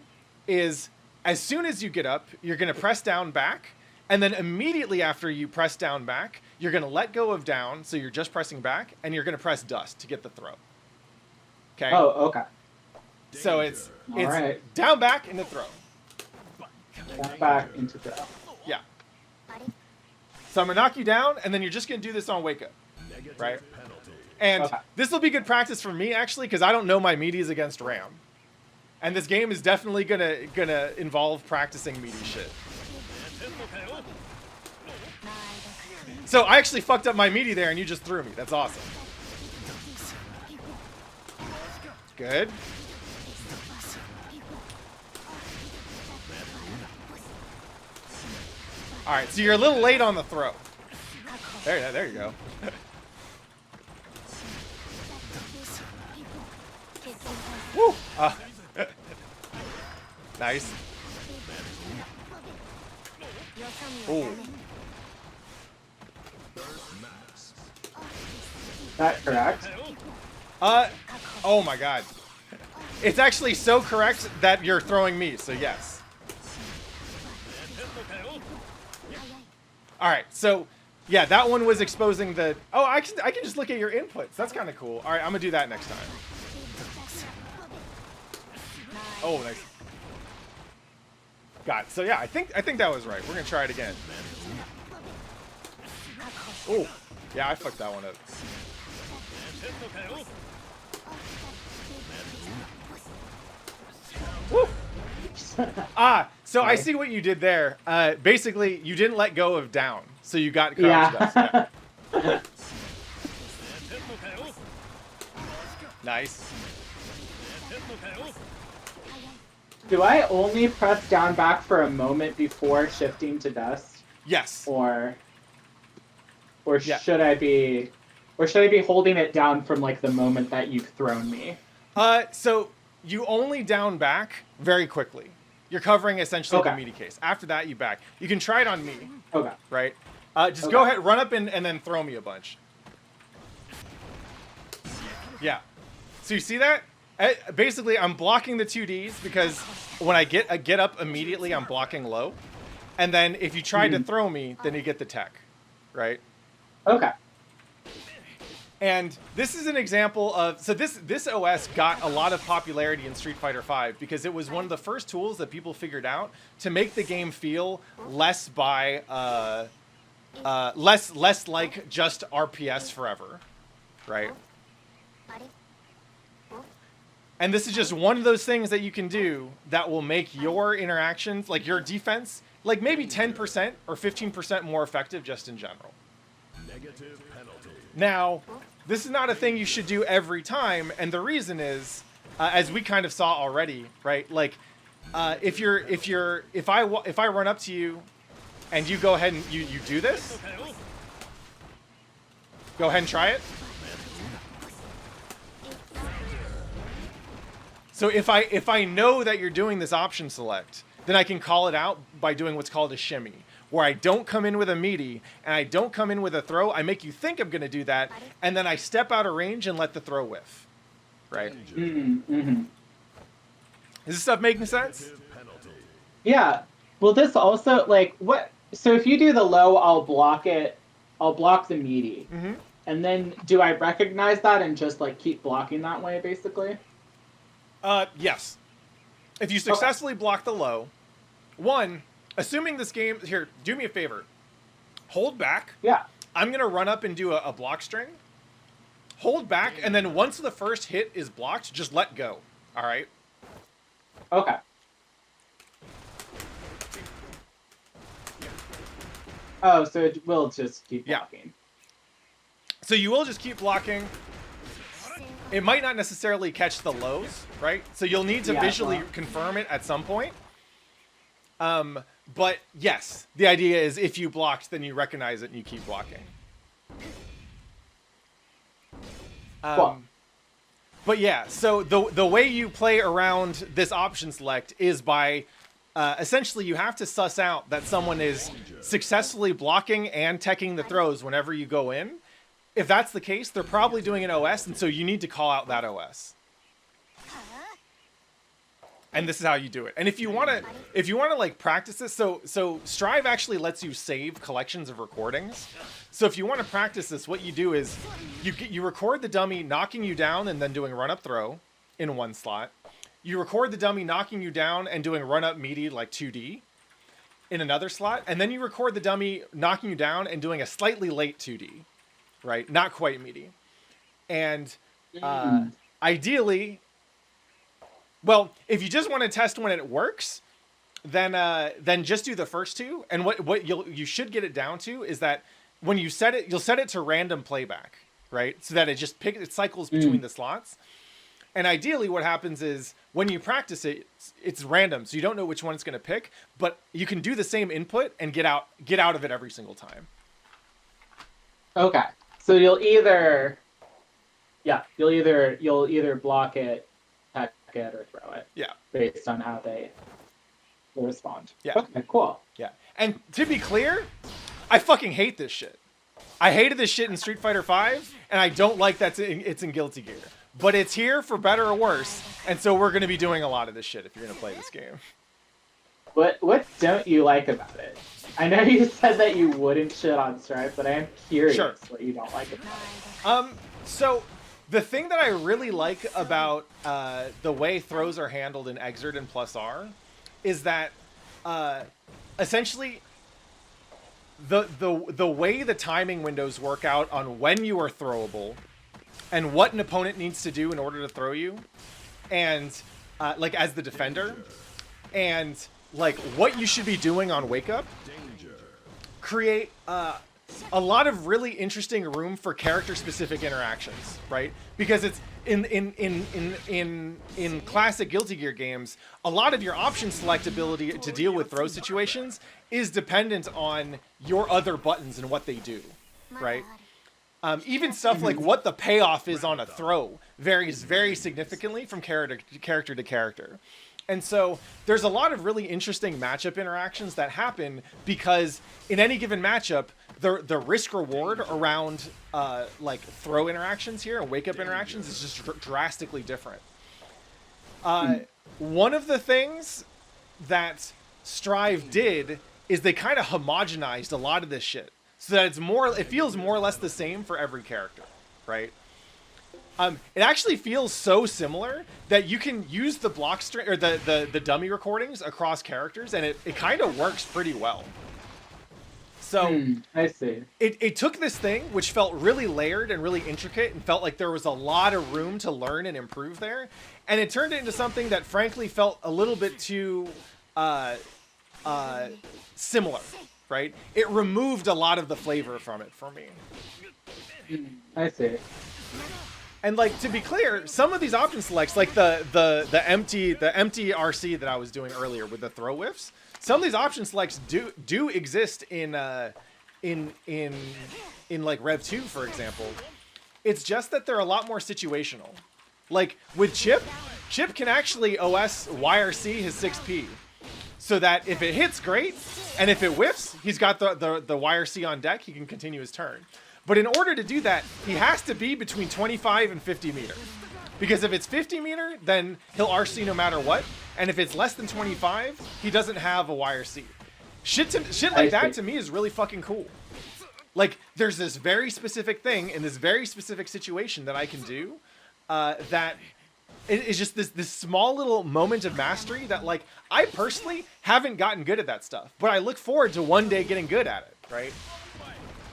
is as soon as you get up, you're gonna press down back, and then immediately after you press down back, you're gonna let go of down, so you're just pressing back, and you're gonna press dust to get the throw. Okay. Oh, okay. So it's right. down, back, into throw. Back into throw. Yeah. So I'm gonna knock you down, and then you're just gonna do this on wake up, right? And this will be good practice for me actually, because I don't know my meaties against Ram, and this game is definitely gonna involve practicing meaty shit. So I actually fucked up my meaty there, and you just threw me. That's awesome. Good. All right, so you're a little late on the throw. There you go. Woo! Nice. Ooh. That correct? Oh my god. It's actually so correct that you're throwing me, so yes. Alright, so yeah, that one was exposing the... Oh, I can just look at your inputs. That's kind of cool. Alright, I'm gonna do that next time. Oh, nice. Got it. So yeah, I think that was right. We're gonna try it again. Oh, yeah, I fucked that one up. Woo! So I see what you did there. Basically, you didn't let go of down, so you got crouch dust. Yeah. Nice. Do I only press down back for a moment before shifting to dust? Yes. Or Yeah. should I be holding it down from like the moment that you've thrown me? So you only down back very quickly. You're covering essentially the Okay. meaty case. After that, you back. You can try it on me, Okay. right? Just go ahead, run up and then throw me a bunch. Yeah. So you see that? Basically, I'm blocking the 2Ds because when I get up immediately, I'm blocking low. And then if you try to throw me, then you get the tech, right? Okay. And this is an example of... So this OS got a lot of popularity in Street Fighter V because it was one of the first tools that people figured out to make the game feel less less like just RPS forever, right? And this is just one of those things that you can do that will make your interactions, like your defense, like maybe 10% or 15% more effective just in general. Negative penalty. Now, this is not a thing you should do every time, and the reason is, as we kind of saw already, right? Like, if I run up to you, and you go ahead and you do this, go ahead and try it. So if I know that you're doing this option select, then I can call it out by doing what's called a shimmy, where I don't come in with a meaty and I don't come in with a throw. I make you think I'm going to do that, and then I step out of range and let the throw whiff. Right? Mm-hmm. Is this stuff making sense? Yeah. Will this also like what? So if you do the low, I'll block it. I'll block the meaty, and then do I recognize that and just like keep blocking that way, basically? Yes. If you successfully block the low, one, assuming this game... Here, do me a favor. Hold back. Yeah. I'm going to run up and do a block string. hold back, and then once the first hit is blocked, just let go. All right. Okay. Oh, so it will just keep blocking. So you will just keep blocking. It might not necessarily catch the lows, right? So you'll need to visually confirm it at some point. But yes, the idea is if you blocked, then you recognize it and you keep blocking. But yeah, so the way you play around this option select is by essentially you have to suss out that someone is successfully blocking and teching the throws whenever you go in. If that's the case, they're probably doing an OS, and so you need to call out that OS. And this is how you do it. And if you want to like practice this, so Strive actually lets you save collections of recordings. So if you want to practice this, what you do is you record the dummy knocking you down and then doing run up throw in one slot. You record the dummy knocking you down and doing run up meaty like 2D in another slot, and then you record the dummy knocking you down and doing a slightly late 2D, right? Not quite meaty. And ideally, well, if you just want to test when it works, then just do the first two. And what you should get it down to is that when you set it, you'll set it to random playback, right? So that it cycles between the slots. And ideally what happens is when you practice it, it's random. So you don't know which one it's going to pick, but you can do the same input and get out of it every single time. Okay. So you'll either block it, attack it, or throw it. Yeah. Based on how they respond. Yeah. Okay, cool. Yeah. And to be clear, I fucking hate this shit. I hated this shit in Street Fighter V, and I don't like that it's in Guilty Gear. But it's here for better or worse, and so we're going to be doing a lot of this shit if you're going to play this game. What don't you like about it? I know you said that you wouldn't shit on Stripe, but I am curious what you don't like about it. So the thing that I really like about the way throws are handled in Exert and Plus R is that essentially the way the timing windows work out on when you are throwable and what an opponent needs to do in order to throw you, and like as the defender, and like what you should be doing on wake up, create a lot of really interesting room for character specific interactions, right? Because it's in classic Guilty Gear games, a lot of your option select ability to deal with throw situations is dependent on your other buttons and what they do, right? Even stuff like what the payoff is on a throw varies very significantly from character to character. And so there's a lot of really interesting matchup interactions that happen because in any given matchup, the risk reward around like throw interactions here and wake up interactions is just drastically different. One of the things that Strive did is they kind of homogenized a lot of this shit so that it feels more or less the same for every character, right? It actually feels so similar that you can use the block string or the dummy recordings across characters, and it kind of works pretty well. So I see. It took this thing, which felt really layered and really intricate and felt like there was a lot of room to learn and improve there, and it turned it into something that frankly felt a little bit too similar, right? It removed a lot of the flavor from it for me. I see. And like, to be clear, some of these option selects, like the empty RC that I was doing earlier with the throw whiffs, some of these option selects do exist in like Rev 2, for example. It's just that they're a lot more situational. Like with Chip can actually OS YRC his 6P. So that if it hits, great, and if it whiffs, he's got the YRC on deck, he can continue his turn. But in order to do that, he has to be between 25 and 50 meter. Because if it's 50 meter, then he'll RC no matter what. And if it's less than 25, he doesn't have a YRC. Shit like that to me is really fucking cool. Like, there's this very specific thing in this very specific situation that I can do that is just this small little moment of mastery that, like, I personally haven't gotten good at that stuff. But I look forward to one day getting good at it, right?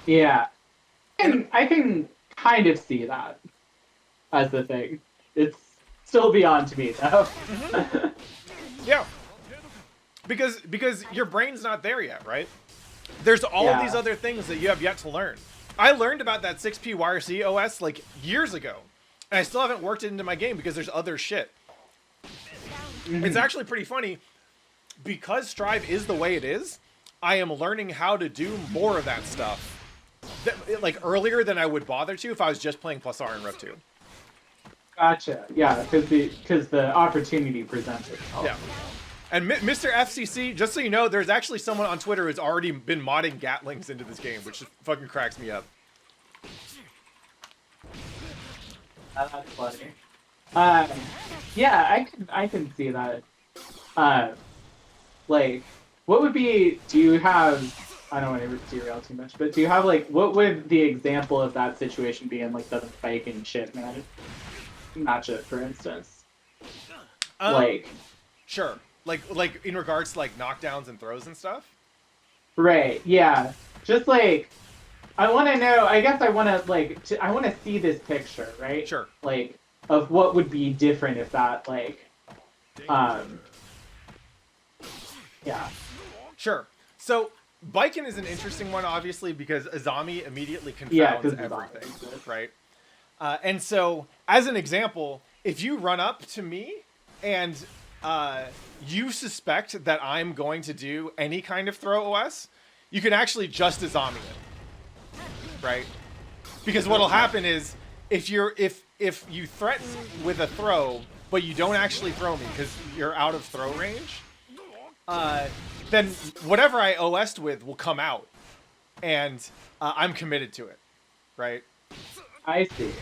Yeah. And I can kind of see that. as the thing. It's still beyond me though. Yeah. Because your brain's not there yet, right? There's all Yeah. these other things that you have yet to learn. I learned about that 6P YRC OS like years ago, and I still haven't worked it into my game because there's other shit. It's actually pretty funny. Because Strive is the way it is, I am learning how to do more of that stuff like earlier than I would bother to if I was just playing Plus R and Rev 2. Gotcha. Yeah, because the opportunity presents itself. Yeah. And Mr. FCC, just so you know, there's actually someone on Twitter who's already been modding Gatlings into this game, which just fucking cracks me up. That's funny. Yeah, I can see that. Like, what would be? Do you have? I don't want to derail too much, but do you have like what would the example of that situation be in like the bike and shit matchup, for instance? Like, sure, like in regards to like knockdowns and throws and stuff. Right. Yeah. Just like, I want to know. I guess I want to like. I want to see this picture, right? Sure. Like, of what would be different if that like, yeah. Sure. So Biken is an interesting one, obviously, because Azami immediately confounds everything, right? And so, as an example, if you run up to me and you suspect that I'm going to do any kind of throw OS, you can actually just Azami it, right? Because what'll happen is if you threaten with a throw, but you don't actually throw me because you're out of throw range, then whatever I OS'd with will come out, and I'm committed to it, right? I see.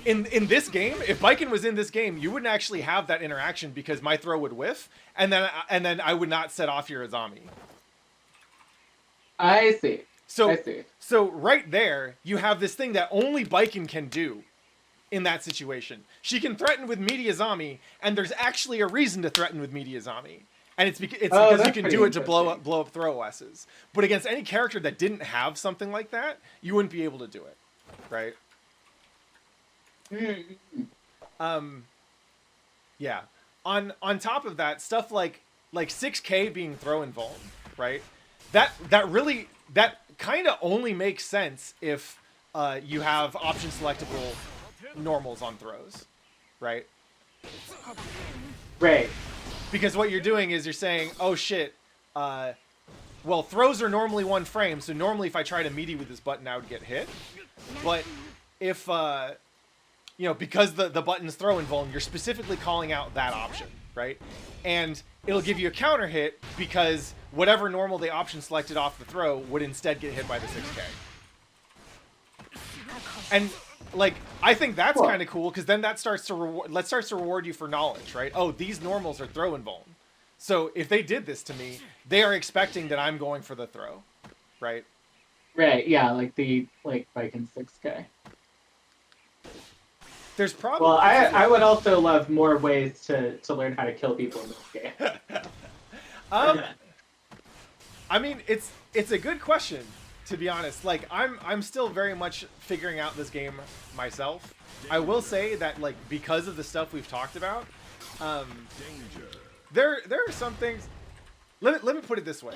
In this game, if Biken was in this game, you wouldn't actually have that interaction because my throw would whiff, and then I would not set off your Azami. I see. So, I see. So right there, you have this thing that only Biken can do in that situation. She can threaten with Media Azami, and there's actually a reason to threaten with Media Azami. And it's because you can do it to blow up throw OSs. But against any character that didn't have something like that, you wouldn't be able to do it, right? Yeah. On top of that, stuff like 6K being throw and vuln, right? That kind of only makes sense if you have option selectable normals on throws, right? Right. Because what you're doing is you're saying, oh shit, well, throws are normally 1 frame, so normally if I try to meaty with this button, I would get hit. But if, because the button's throw and vuln, you're specifically calling out that option, right? And it'll give you a counter hit because whatever normal they option selected off the throw would instead get hit by the 6K. And like, I think that's kind of cool because then that starts to reward you for knowledge, right? Oh, these normals are throw and vuln. So if they did this to me, they are expecting that I'm going for the throw, right? Right. Yeah, like Viking 6K. There's probably. Well, I would also love more ways to learn how to kill people in this game. I mean, it's a good question. To be honest, like I'm still very much figuring out this game myself. I will say that like because of the stuff we've talked about, there are some things. Let me put it this way: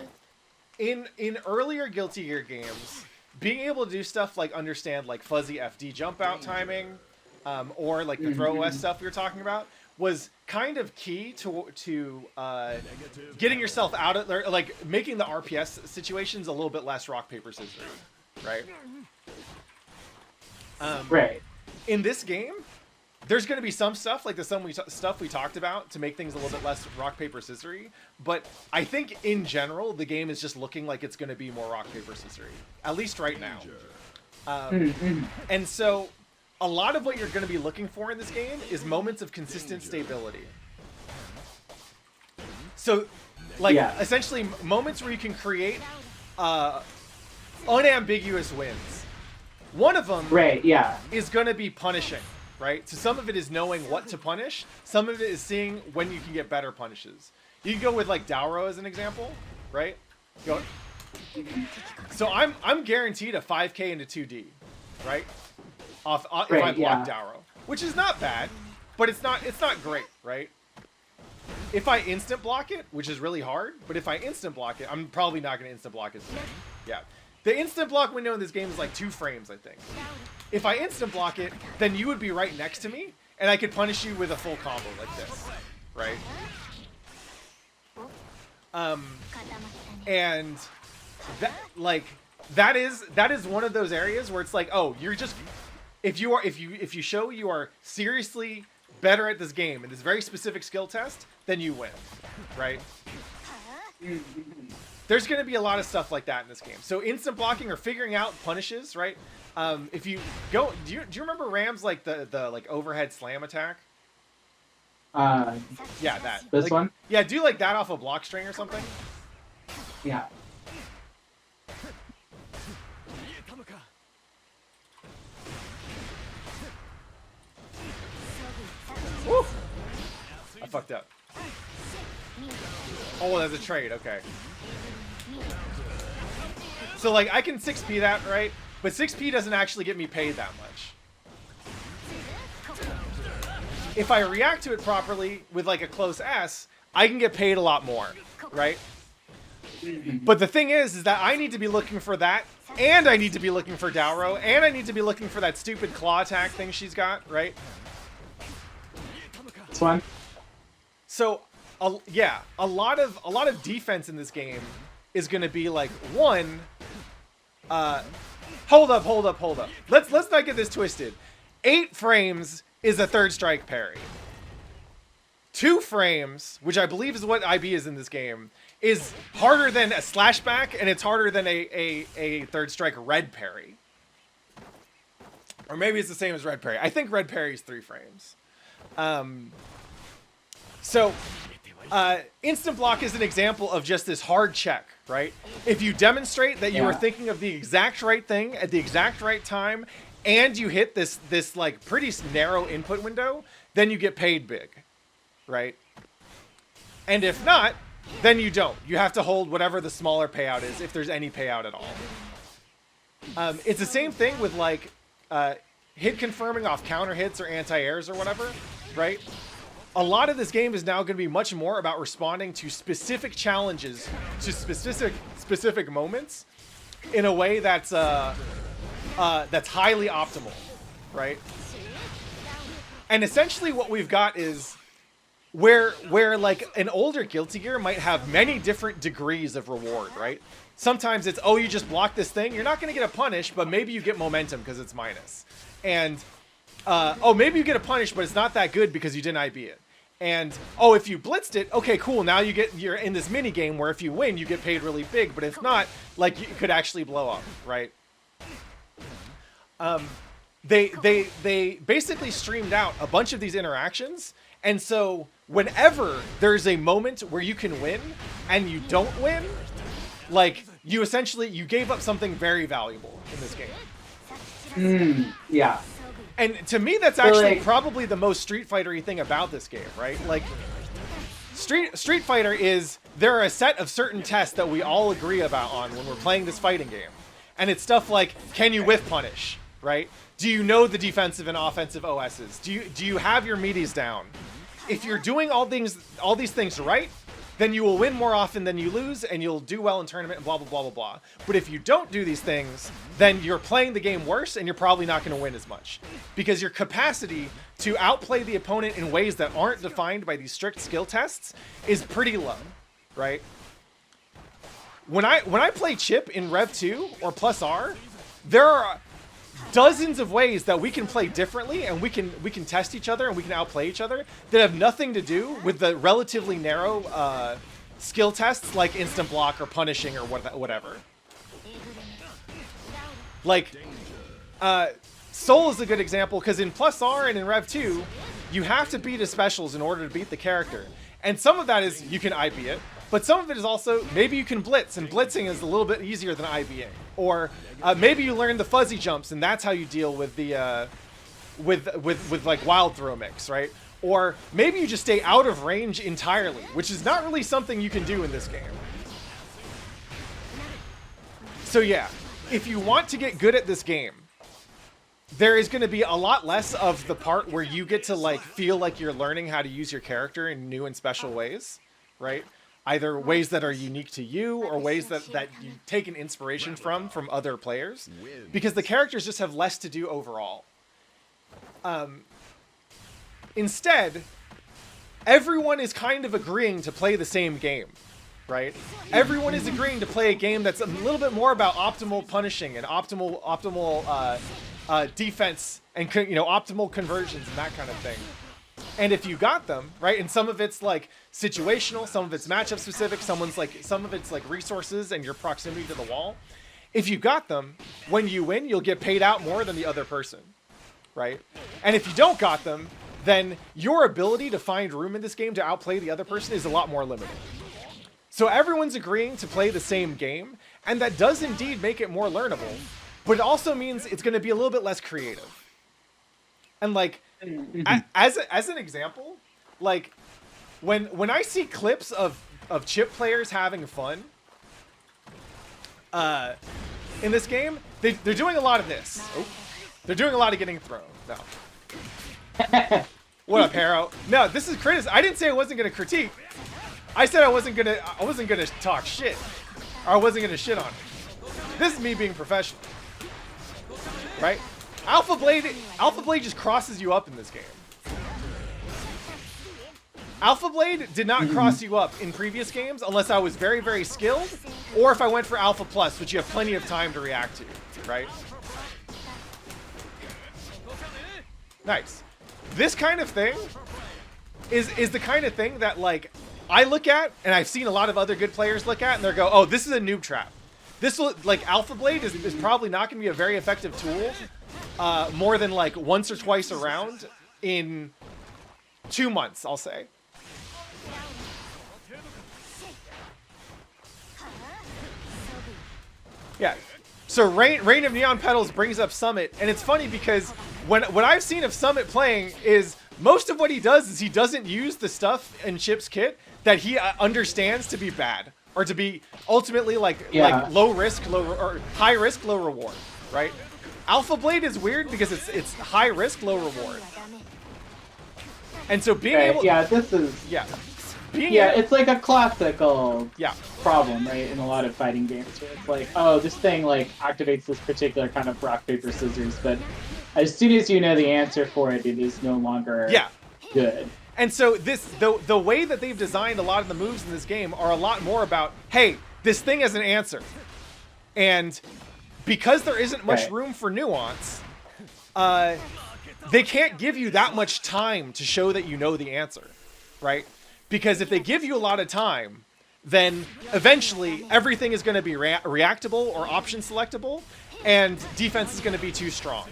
in earlier Guilty Gear games, being able to do stuff like understand like fuzzy FD jump out timing, or like the throw OS stuff we were talking about, was kind of key to getting yourself out of there, like making the RPS situations a little bit less rock paper scissors, right? Right. In this game, there's going to be some stuff like the stuff we talked about to make things a little bit less rock paper scissory, but I think in general the game is just looking like it's going to be more rock paper scissory, at least right now. And so a lot of what you're going to be looking for in this game is moments of consistent stability. So, like, essentially moments where you can create unambiguous wins. One of them is going to be punishing, right? So some of it is knowing what to punish. Some of it is seeing when you can get better punishes. You can go with, like, Dauro as an example, right? So I'm guaranteed a 5K into 2D, right? If I block Dauro. which is not bad, but it's not great, right? If I instant block it, which is really hard, but if I instant block it, I'm probably not going to instant block it. Yeah. The instant block window in this game is like 2 frames, I think. If I instant block it, then you would be right next to me, and I could punish you with a full combo like this, right? And that is one of those areas where it's like, oh, you're just if you show you are seriously better at this game in this very specific skill test, then you win, right? There's going to be a lot of stuff like that in this game. So instant blocking or figuring out punishes, right? If you go, do you remember Ram's like the like overhead slam attack? Yeah, that. This like, one? Yeah, do like that off a block string or something. Yeah. Woo! I fucked up. Oh, that's a trade. Okay. So like I can 6P that, right? But 6P doesn't actually get me paid that much. If I react to it properly with like a close S, I can get paid a lot more, right? But the thing is that I need to be looking for that, and I need to be looking for Daoro, and I need to be looking for that stupid claw attack thing she's got, right? This one? So, yeah, a lot of defense in this game is going to be like, one, hold up. Let's not get this twisted. 8 frames is a third strike parry. 2 frames, which I believe is what IB is in this game, is harder than a slashback, and it's harder than a third strike red parry. Or maybe it's the same as red parry. I think red parry is 3 frames. So instant block is an example of just this hard check, right? If you demonstrate that you were thinking of the exact right thing at the exact right time, and you hit this like pretty narrow input window, then you get paid big, right? And if not, then you don't. You have to hold whatever the smaller payout is, if there's any payout at all. It's the same thing with like hit confirming off counter hits or anti-airs or whatever, right? A lot of this game is now going to be much more about responding to specific challenges, to specific moments, in a way that's highly optimal, right? And essentially, what we've got is where like an older Guilty Gear might have many different degrees of reward, right? Sometimes it's, oh, you just block this thing, you're not going to get a punish, but maybe you get momentum because it's minus. And oh, maybe you get a punish, but it's not that good because you didn't IB it. And oh, if you blitzed it, okay, cool. Now you're in this mini game where if you win, you get paid really big. But if not, like you could actually blow up, right? They basically streamed out a bunch of these interactions, and so whenever there's a moment where you can win and you don't win, like you gave up something very valuable in this game. Yeah. And to me, that's actually probably the most Street Fighter-y thing about this game, right? Like, Street Fighter is, there are a set of certain tests that we all agree about on when we're playing this fighting game. And it's stuff like, can you whiff punish, right? Do you know the defensive and offensive OSs? Do you have your meaties down? If you're doing all these things right, then you will win more often than you lose, and you'll do well in tournament, and blah, blah, blah, blah, blah. But if you don't do these things, then you're playing the game worse, and you're probably not going to win as much. Because your capacity to outplay the opponent in ways that aren't defined by these strict skill tests is pretty low, right? When I play Chip in Rev 2 or Plus R, there are dozens of ways that we can play differently, and we can test each other and we can outplay each other that have nothing to do with the relatively narrow skill tests like instant block or punishing or whatever. Like Soul is a good example, because in Plus R and in Rev 2 you have to beat his specials in order to beat the character, and some of that is you can IB it, but some of it is also maybe you can blitz, and blitzing is a little bit easier than IBing. Or maybe you learn the fuzzy jumps, and that's how you deal with the with like wild throw mix, right? Or maybe you just stay out of range entirely, which is not really something you can do in this game. So yeah, if you want to get good at this game, there is going to be a lot less of the part where you get to like feel like you're learning how to use your character in new and special ways, right? Either ways that are unique to you or ways that you take an inspiration from other players, because the characters just have less to do overall. Instead, everyone is kind of agreeing to play the same game, right? Everyone is agreeing to play a game that's a little bit more about optimal punishing and optimal defense and optimal conversions and that kind of thing. And if you got them, right, and some of it's like situational, some of it's matchup specific, some of it's like resources and your proximity to the wall. If you got them, when you win, you'll get paid out more than the other person, right? And if you don't got them, then your ability to find room in this game to outplay the other person is a lot more limited. So everyone's agreeing to play the same game, and that does indeed make it more learnable, but it also means it's going to be a little bit less creative. And like, as an example, like when I see clips of chip players having fun in this game, they're doing a lot of this. Oh, they're doing a lot of getting thrown. No. What up, Harrow? No, this is criticism. I didn't say I wasn't gonna critique. I said I wasn't gonna talk shit, or I wasn't gonna shit on it. This is me being professional, right? Alpha Blade just crosses you up in this game. Alpha Blade did not cross you up in previous games unless I was very, very skilled, or if I went for Alpha Plus, which you have plenty of time to react to, right? Nice. This kind of thing is the kind of thing that like I look at, and I've seen a lot of other good players look at, and they go, oh, this is a noob trap. This will, like, Alpha Blade is probably not going to be a very effective tool more than like once or twice around in 2 months, I'll say. Yeah. So Reign of Neon Petals brings up Summit, and it's funny because what I've seen of Summit playing is most of what he does is he doesn't use the stuff in Chip's kit that he understands to be bad, or to be ultimately like low risk, or high risk, low reward, right? Alpha Blade is weird because it's high risk, low reward. And so being able it's like a classical problem, right, in a lot of fighting games where it's like, oh, this thing like activates this particular kind of rock, paper, scissors, but as soon as you know the answer for it, it is no longer good. And so the way that they've designed a lot of the moves in this game are a lot more about, hey, this thing has an answer. And because there isn't much room for nuance, they can't give you that much time to show that you know the answer, right? Because if they give you a lot of time, then eventually everything is going to be reactable or option selectable, and defense is going to be too strong.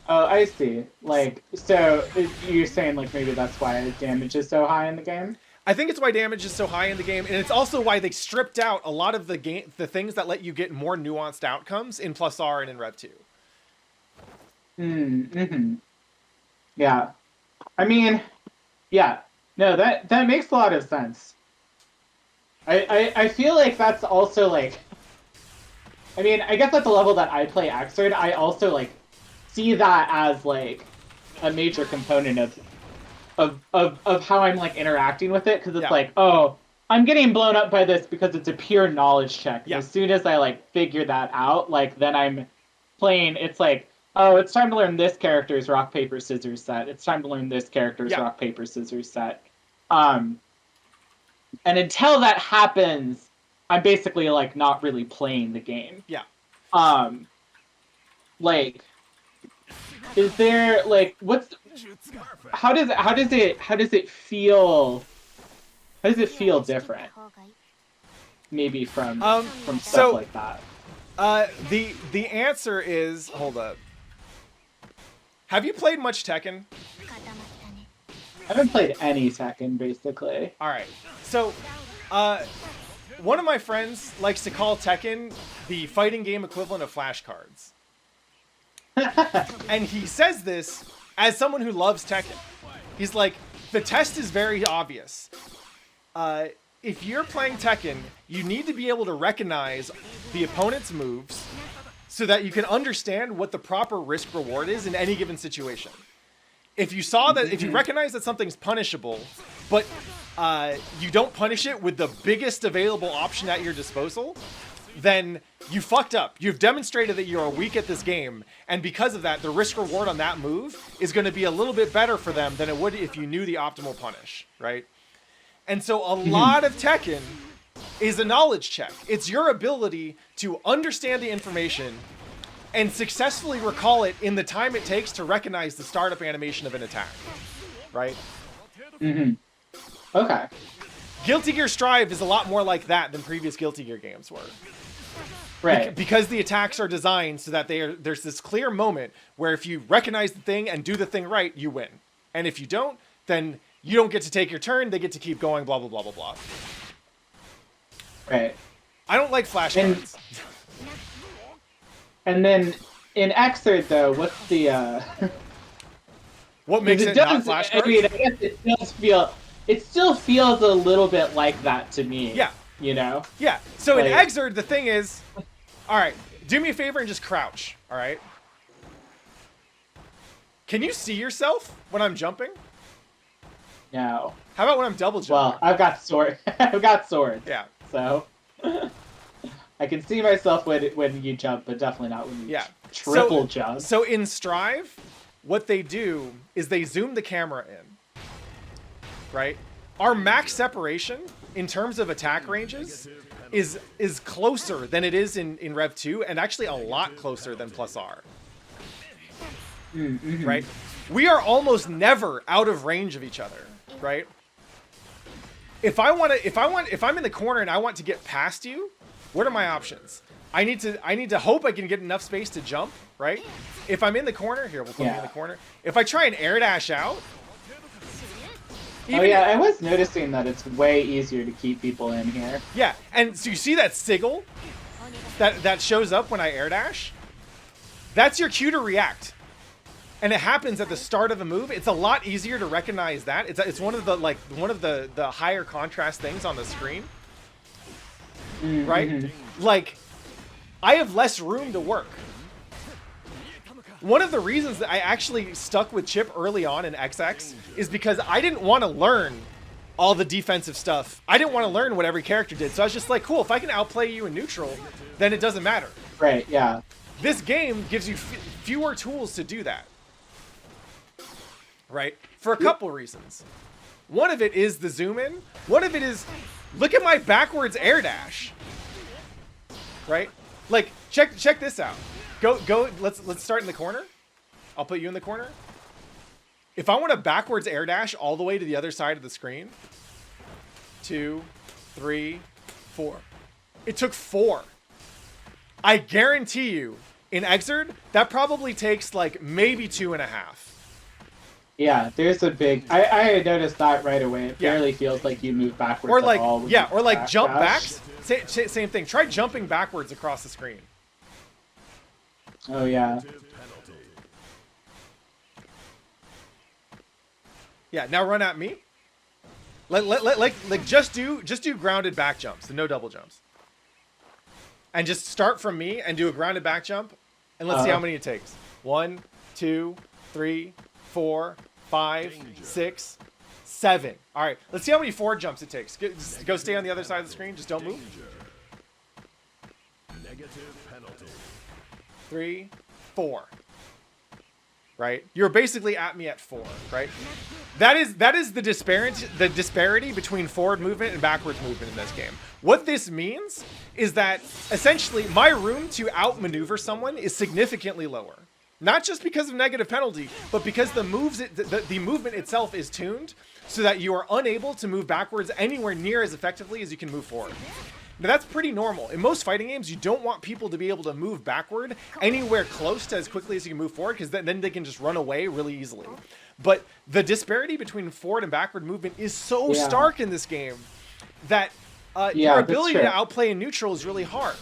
Oh, I see. Like, so you're saying like maybe that's why damage is so high in the game? I think it's why damage is so high in the game, and it's also why they stripped out a lot of the things that let you get more nuanced outcomes in Plus R and in Rev 2. Yeah. I mean, yeah. No, that makes a lot of sense. I feel like that's also like, I mean, I guess at the level that I play Axard, I also like see that as like a major component of how I'm like interacting with it, because it's like, oh, I'm getting blown up by this because it's a pure knowledge check. As soon as I like figure that out, like then I'm playing, it's like, oh, it's time to learn this character's rock, paper, scissors set. It's time to learn this character's rock, paper, scissors set. And until that happens, I'm basically like not really playing the game. Yeah. Like, is there like how does it feel different? Maybe from stuff like that. The answer is, hold up. Have you played much Tekken? I haven't played any Tekken, basically. All right. So, one of my friends likes to call Tekken the fighting game equivalent of flashcards. And he says this as someone who loves Tekken. He's like, the test is very obvious. If you're playing Tekken, you need to be able to recognize the opponent's moves so that you can understand what the proper risk reward is in any given situation. If you saw that, if you recognize that something's punishable, but you don't punish it with the biggest available option at your disposal, then you fucked up. You've demonstrated that you are weak at this game, and because of that, the risk reward on that move is going to be a little bit better for them than it would if you knew the optimal punish, right? And so a lot of Tekken is a knowledge check. It's your ability to understand the information and successfully recall it in the time it takes to recognize the startup animation of an attack, right? Okay. Guilty Gear Strive is a lot more like that than previous Guilty Gear games were. Right. Because the attacks are designed so that there's this clear moment where if you recognize the thing and do the thing right, you win. And if you don't, then you don't get to take your turn, they get to keep going, blah, blah, blah, blah, blah. Right. I don't like flashcards. And then in Xrd though, what's the What makes it not flashcards? I mean, I guess it still feels a little bit like that to me. Yeah. You know? Yeah. So like, in Xrd, the thing is, all right, do me a favor and just crouch, all right? Can you see yourself when I'm jumping? No. How about when I'm double jumping? Well, I've got sword. I've got swords. Yeah. So I can see myself when you jump, but definitely not when you triple jump. So in Strive, what they do is they zoom the camera in, right? Our max separation in terms of attack ranges is closer than it is in Rev 2, and actually a lot closer than plus R. Right? We are almost never out of range of each other, right? If I'm in the corner and I want to get past you, what are my options? I need to hope I can get enough space to jump, right? If I'm in the corner, here, we'll put me in the corner. If I try and air dash out, I was noticing that it's way easier to keep people in here. Yeah, and so you see that sigil that shows up when I air dash? That's your cue to react. And it happens at the start of a move. It's a lot easier to recognize that. It's one of the higher contrast things on the screen. Right? Like, I have less room to work. One of the reasons that I actually stuck with Chip early on in XX is because I didn't want to learn all the defensive stuff. I didn't want to learn what every character did. So I was just like, cool, if I can outplay you in neutral, then it doesn't matter. Right, yeah. This game gives you fewer tools to do that. Right? For a couple reasons. One of it is the zoom in. One of it is, look at my backwards air dash. Right? Like, check this out. Go. Let's start in the corner. I'll put you in the corner. If I want to backwards air dash all the way to the other side of the screen, 2, 3, 4. It took 4. I guarantee you, in Xrd, that probably takes like maybe 2.5. Yeah, there's a big. I noticed that right away. It barely feels like you move backwards. Or like at all or like jump backs. Same thing. Try jumping backwards across the screen. Oh yeah. Yeah. Now run at me. Like just do grounded back jumps and no double jumps. And just start from me and do a grounded back jump, and let's see how many it takes. 1, 2, 3, 4, 5, 6, 7. All right. Let's see how many forward jumps it takes. Go stay on the other side of the screen. Just don't move. Negative penalty. 3, 4. Right? You're basically at me at 4, right? That is the disparity between forward movement and backwards movement in this game. What this means is that essentially my room to outmaneuver someone is significantly lower. Not just because of negative penalty, but because the movement itself is tuned so that you are unable to move backwards anywhere near as effectively as you can move forward. Now that's pretty normal. In most fighting games, you don't want people to be able to move backward anywhere close to as quickly as you can move forward, because then they can just run away really easily. But the disparity between forward and backward movement is so stark in this game that your ability to outplay in neutral is really hard.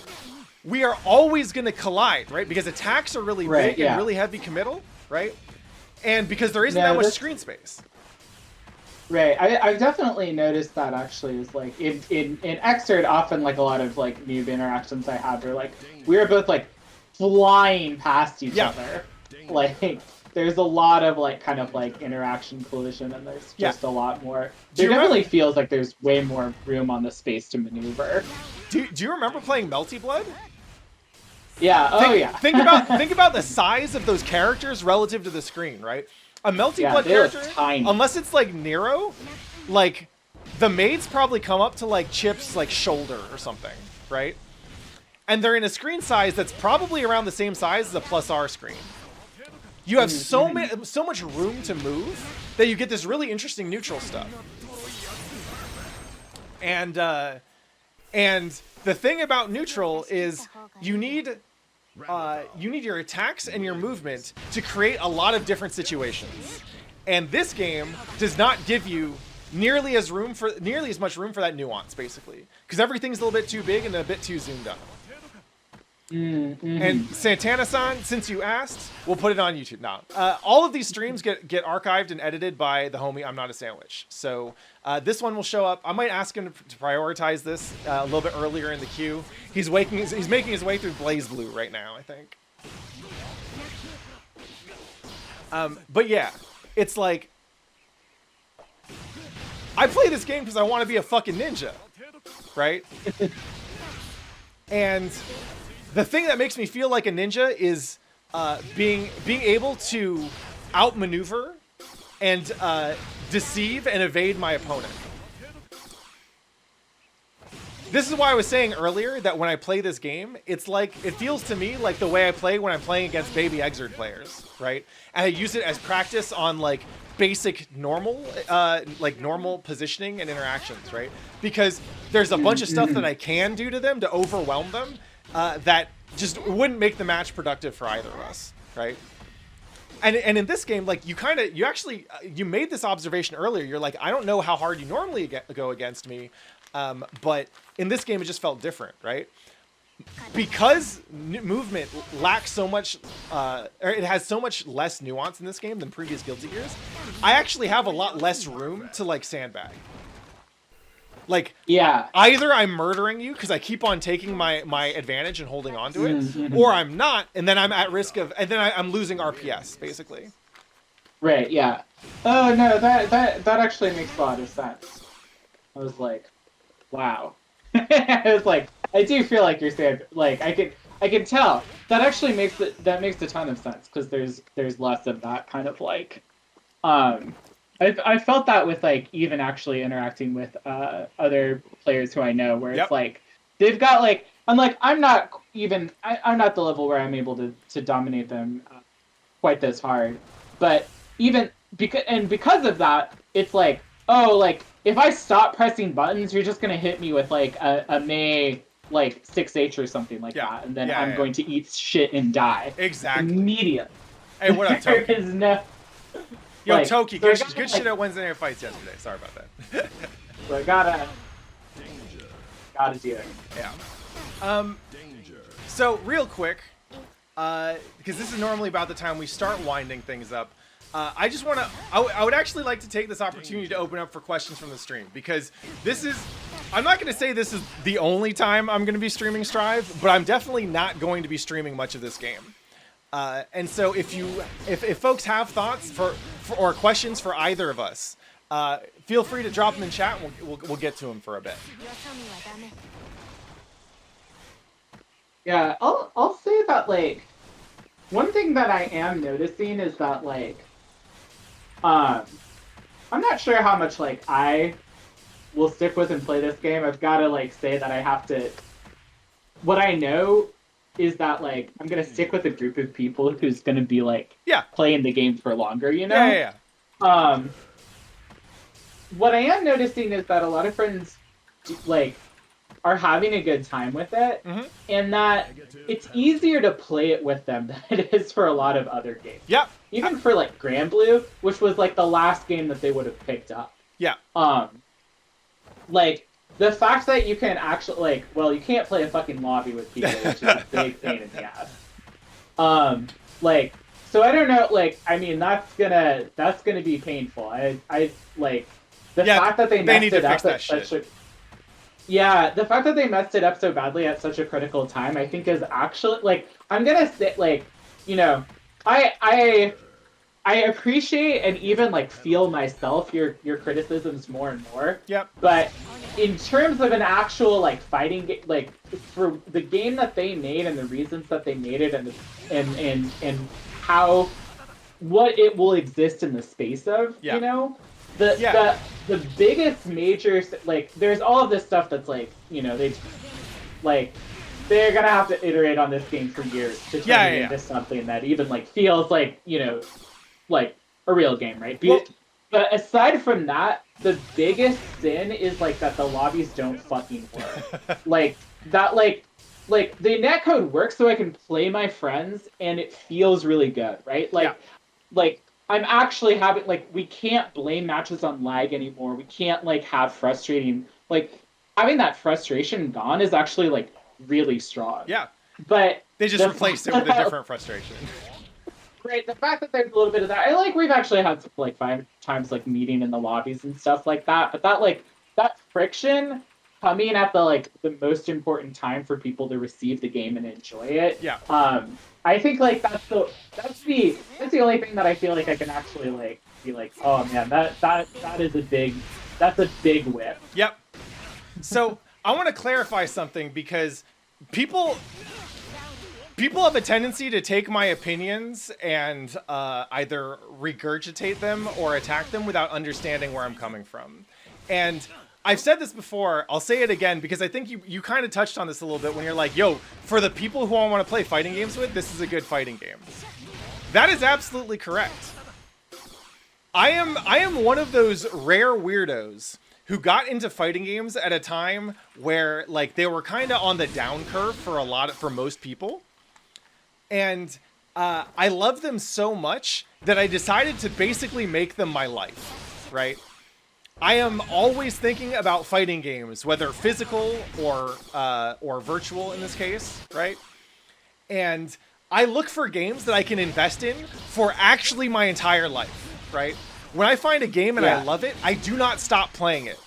We are always going to collide, right? Because attacks are really big and really heavy committal, right? And because there isn't that much screen space. Right, I've definitely noticed that actually is like in Xrd, often like a lot of like noob interactions I have are like we are both like flying past each Yeah. other. Like, there's a lot of like kind of like interaction collision, and there's just a lot more. There definitely feels like there's way more room on the space to maneuver. Do you remember playing Melty Blood? Yeah. Think about the size of those characters relative to the screen, right? A Melty Blood character, unless it's like Nero, like the maids probably come up to like Chip's like shoulder or something, right? And they're in a screen size that's probably around the same size as a plus R screen. You have so much room to move that you get this really interesting neutral stuff. And the thing about neutral is you need your attacks and your movement to create a lot of different situations. And this game does not give you nearly as much room for that nuance, basically, because everything's a little bit too big and a bit too zoomed up. And Santana-san, since you asked, we'll put it on YouTube now. All of these streams get archived and edited by the homie I'm Not a Sandwich. So this one will show up. I might ask him to prioritize this a little bit earlier in the queue. He's making his way through Blaze Blue right now, I think. But yeah, it's like I play this game because I want to be a fucking ninja, right? And the thing that makes me feel like a ninja is being able to outmaneuver and deceive and evade my opponent. This is why I was saying earlier that when I play this game, it feels to me like the way I play when I'm playing against baby Exerd players, right? And I use it as practice on like basic normal positioning and interactions, right? Because there's a bunch of stuff that I can do to them to overwhelm them that just wouldn't make the match productive for either of us, right? And in this game, like you made this observation earlier. You're like, I don't know how hard you normally go against me, but in this game it just felt different, right? Because movement lacks so much, or it has so much less nuance in this game than previous Guilty Gears. I actually have a lot less room to like sandbag. Like, either I'm murdering you because I keep on taking my advantage and holding on to it, or I'm not, and then I'm at risk of, and then I'm losing RPS, basically. Right, yeah. Oh, no, that actually makes a lot of sense. I was like, wow. I was like, I do feel like you're saying, like, I can tell. That actually makes a ton of sense, because there's less of that kind of, like, I felt that with like even actually interacting with other players who I know, where it's like they've got like I'm not the level where I'm able to dominate them quite this hard, but even because of that, it's like, oh, like if I stop pressing buttons, you're just gonna hit me with like a May like 6H or something like that, and then I'm going to eat shit and die immediately. Hey, what up, Toki? There is no. Yo, like, Toki, good shit at Wednesday Night Fights yesterday. Sorry about that. So I gotta do it. Yeah. So real quick, because this is normally about the time we start winding things up, I just want to. I would actually like to take this opportunity to open up for questions from the stream, because this is. I'm not going to say this is the only time I'm going to be streaming Strive, but I'm definitely not going to be streaming much of this game. And so if folks have thoughts for or questions for either of us, feel free to drop them in chat, and we'll get to them for a bit. Yeah, I'll say that, like, one thing that I am noticing is that, like, I'm not sure how much, like, I will stick with and play this game. I've got to, like, say that I have to. What I know is that, like, I'm gonna stick with a group of people who's gonna be like playing the game for longer, you know? Yeah. What I am noticing is that a lot of friends like are having a good time with it, and that it's easier to play it with them than it is for a lot of other games. Yeah. Even for like Grand Blue, which was like the last game that they would have picked up. Yeah. Like, the fact that you can actually, like, well, you can't play a fucking lobby with people, which is a big pain in the ass. Like, so I don't know, like, I mean, that's gonna be painful. I like, the fact that they messed it up at such a... Yeah, the fact that they messed it up so badly at such a critical time, I think is actually like I'm gonna say like, you know, I I appreciate and even like feel myself your criticisms more and more. Yep. But in terms of an actual like fighting game, like for the game that they made and the reasons that they made it and how what it will exist in the space of, Yeah. you know, the Yeah. the biggest major like there's all of this stuff that's like, you know, like they're gonna have to iterate on this game for years to turn it into something that even like feels like, you know, like a real game, right? Well, but aside from that, the biggest sin is like that the lobbies don't fucking work. like that like the netcode works so I can play my friends and it feels really good, right? Like I'm actually having like we can't blame matches on lag anymore. We can't like have frustrating like having that frustration gone is actually like really strong. Yeah. But they just replaced it with a different frustration. Right, the fact that there's a little bit of that, I like we've actually had some, like 5 times like meeting in the lobbies and stuff like that. But that like that friction coming at the like the most important time for people to receive the game and enjoy it. Yeah. I think like that's the only thing that I feel like I can actually like be like, oh man, that is a big whip. Yep. So I want to clarify something because people have a tendency to take my opinions and either regurgitate them or attack them without understanding where I'm coming from. And I've said this before, I'll say it again because I think you kind of touched on this a little bit when you're like, yo, for the people who I want to play fighting games with, this is a good fighting game. That is absolutely correct. I am one of those rare weirdos who got into fighting games at a time where like they were kind of on the down curve for most people. And I love them so much that I decided to basically make them my life, right? I am always thinking about fighting games, whether physical or virtual in this case, right? And I look for games that I can invest in for actually my entire life, right? When I find a game and I love it, I do not stop playing it.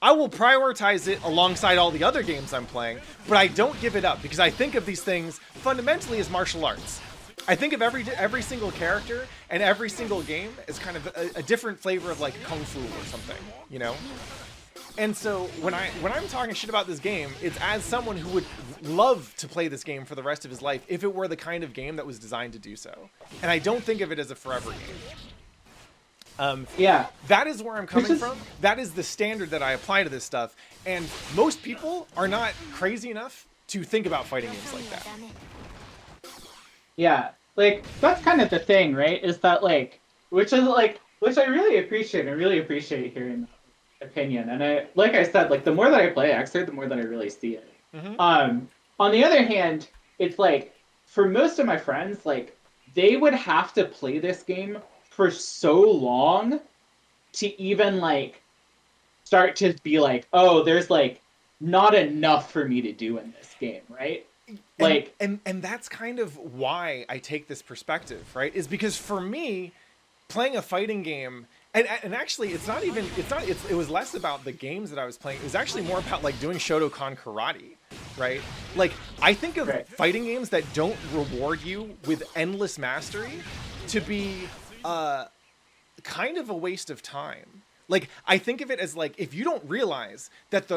I will prioritize it alongside all the other games I'm playing, but I don't give it up because I think of these things fundamentally as martial arts. I think of every single character and every single game as kind of a different flavor of like kung fu or something, you know? And so when I'm talking shit about this game, it's as someone who would love to play this game for the rest of his life if it were the kind of game that was designed to do so. And I don't think of it as a forever game. That is where I'm coming from. That is the standard that I apply to this stuff. And most people are not crazy enough to think about fighting games like that. Yeah, like that's kind of the thing, right? Is that like, which I really appreciate. I really appreciate hearing that opinion. And like I said, like the more that I play Xrd, the more that I really see it. Mm-hmm. On the other hand, it's like for most of my friends, like they would have to play this game for so long to even like start to be like, oh, there's like not enough for me to do in this game, right? Like and that's kind of why I take this perspective, right? Is because for me, playing a fighting game, and actually it was less about the games that I was playing. It was actually more about like doing Shotokan karate, right? Like I think of fighting games that don't reward you with endless mastery to be kind of a waste of time. Like I think of it as like if you don't realize that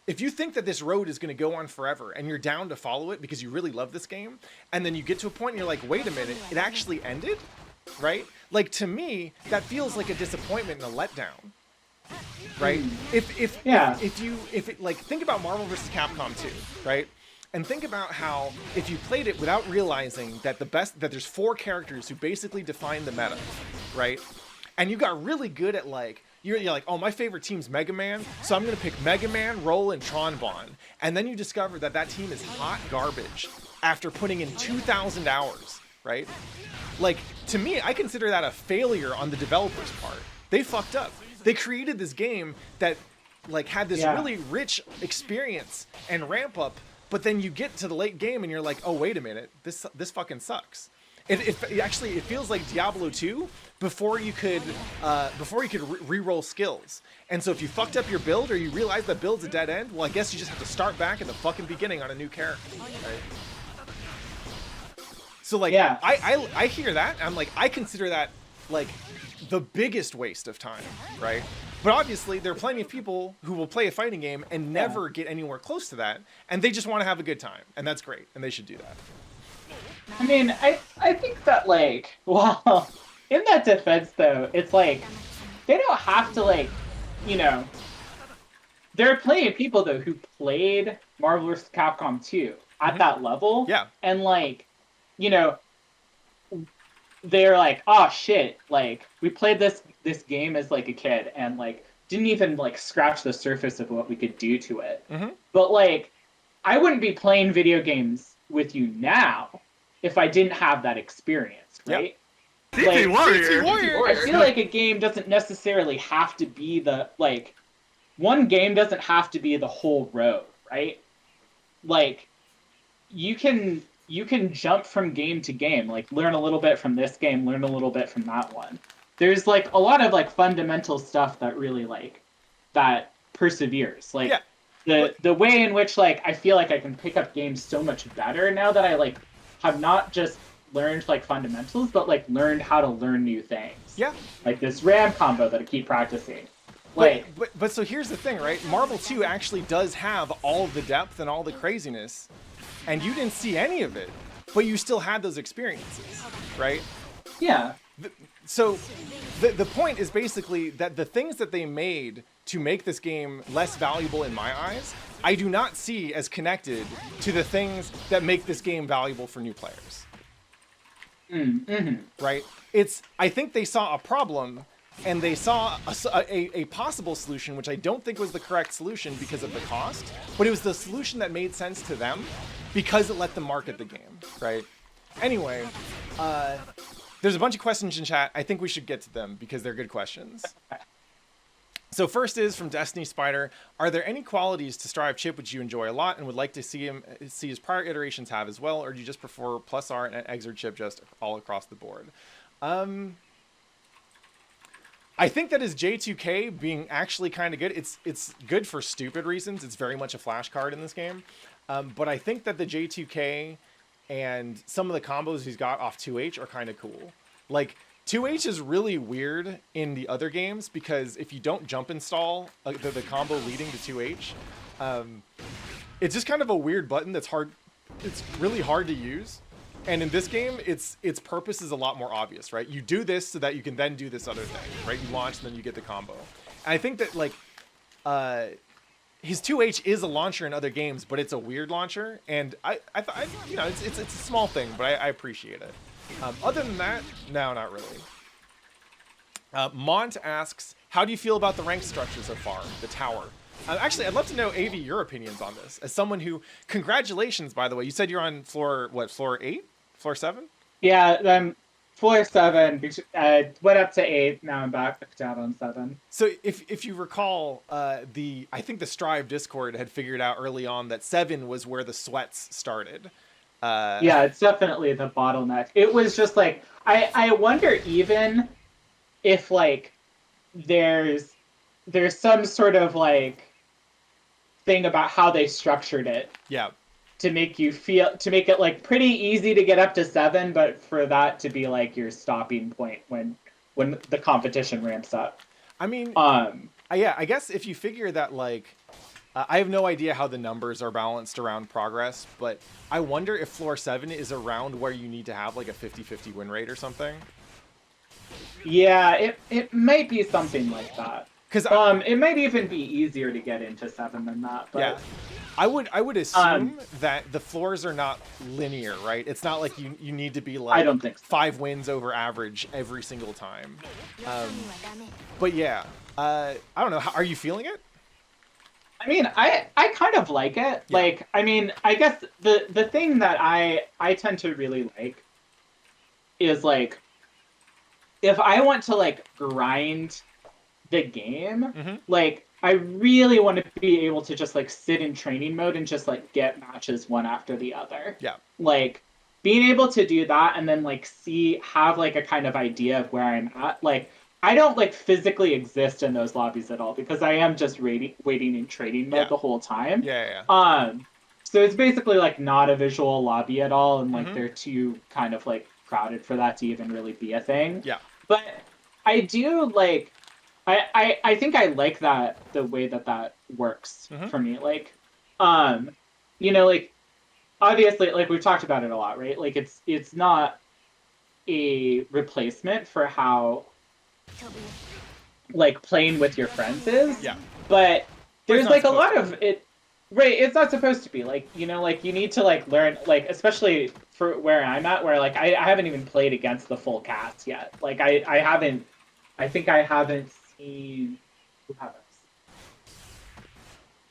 if you think that this road is going to go on forever and you're down to follow it because you really love this game, and then you get to a point and you're like, wait a minute, it actually ended, right? Like to me, that feels like a disappointment and a letdown, right? If like think about Marvel vs. Capcom 2, right? And think about how if you played it without realizing that that there's 4 characters who basically define the meta, right? And you got really good at like, you're like, oh, my favorite team's Mega Man, so I'm going to pick Mega Man, Roll, and Tron Bonne. And then you discover that team is hot garbage after putting in 2,000 hours, right? Like, to me, I consider that a failure on the developer's part. They fucked up. They created this game that like had this really rich experience and ramp up, but then you get to the late game and you're like, oh, wait a minute, this fucking sucks. It actually it feels like Diablo 2 before you could re-roll skills. And so if you fucked up your build or you realize that build's a dead end, well, I guess you just have to start back at the fucking beginning on a new character. Right? So like, Yeah. I hear that. I'm like, I consider that like the biggest waste of time, right? But obviously, there are plenty of people who will play a fighting game and never get anywhere close to that, and they just want to have a good time, and that's great, and they should do that. I mean, I think that, like, well, in that defense, though, it's like, they don't have to, like, you know, there are plenty of people, though, who played Marvel vs. Capcom 2 at that level. Yeah. And, like, you know, they're like, oh, shit, like, we played this game as, like, a kid, and, like, didn't even, like, scratch the surface of what we could do to it. But, like, I wouldn't be playing video games with you now if I didn't have that experience, right? Yep. Like, Warrior. I feel like a game doesn't necessarily have to be the, like, one game doesn't have to be the whole road, right? Like, you can jump from game to game, like, learn a little bit from this game, learn a little bit from that one. There's, like, a lot of, like, fundamental stuff that really, like, that perseveres. Like, the way in which, like, I feel like I can pick up games so much better now that I, like, have not just learned, like, fundamentals, but, like, learned how to learn new things. Yeah. Like this RAM combo that I keep practicing. Like, but so here's the thing, right? Marvel 2 actually does have all the depth and all the craziness, and you didn't see any of it, but you still had those experiences, right? Yeah. So the point is basically that the things that they made to make this game less valuable in my eyes, I do not see as connected to the things that make this game valuable for new players. Right? I think they saw a problem and they saw a possible solution, which I don't think was the correct solution because of the cost, but it was the solution that made sense to them because it let them market the game, right? Anyway, there's a bunch of questions in chat. I think we should get to them because they're good questions. So first is from Destiny Spider. Are there any qualities to Strive Chip which you enjoy a lot and would like to see his prior iterations have as well, or do you just prefer Plus R and Exert Chip just all across the board? I think that his J2K being actually kind of good. It's good for stupid reasons. It's very much a flash card in this game. But I think that the J2K and some of the combos he's got off 2H are kind of cool. Like, 2H is really weird in the other games because if you don't jump install the combo leading to 2H, it's just kind of a weird button that's hard. It's really hard to use. And in this game, its purpose is a lot more obvious, right? You do this so that you can then do this other thing, right? You launch and then you get the combo. And I think that, like, his 2H is a launcher in other games, but it's a weird launcher. And I you know, it's a small thing, but I appreciate it. Other than that, no, not really. Mont asks, how do you feel about the rank structure so far, the tower? Actually, I'd love to know, Aevee, your opinions on this. As someone who, congratulations, by the way. You said you're on floor 8? Floor 7? Yeah, floor 7. Went up to 8. Now I'm back down on 7. So if you recall, I think the Strive Discord had figured out early on that 7 was where the sweats started. Yeah, it's definitely the bottleneck. It was just like, I wonder even if, like, there's some sort of, like, thing about how they structured it. Yeah. To make it, like, pretty easy to get up to 7, but for that to be, like, your stopping point when the competition ramps up. I mean, yeah, I guess if you figure that, like, I have no idea how the numbers are balanced around progress, but I wonder if floor 7 is around where you need to have, like, a 50-50 win rate or something. Yeah, it might be something like that. Because it might even be easier to get into 7 than that. But, yeah, I would assume that the floors are not linear, right? It's not like you need to be like, I don't think so. 5 wins over average every single time. But yeah, I don't know. Are you feeling it? I mean, I kind of like it. Yeah. Like, I mean, I guess the thing that I tend to really like is, like, if I want to, like, grind the game, like, I really want to be able to just, like, sit in training mode and just, like, get matches one after the other. Yeah. Like, being able to do that and then like have like a kind of idea of where I'm at, like I don't like physically exist in those lobbies at all because I am just waiting in trading mode the whole time. Yeah. So it's basically like not a visual lobby at all, and like Mhm. they're too kind of like crowded for that to even really be a thing. Yeah. But I do like I think I like that the way that that works Mhm. for me. Like, you know, like obviously, like we've talked about it a lot, right? Like it's not a replacement for how like playing with your friends is. Yeah. But But it's there's not like a supposed lot to of it. Right, it's not supposed to be like, you know, like you need to like learn, like especially for where I'm at, where like I haven't even played against the full cast yet. Like I haven't, I think I haven't seen, who have I seen?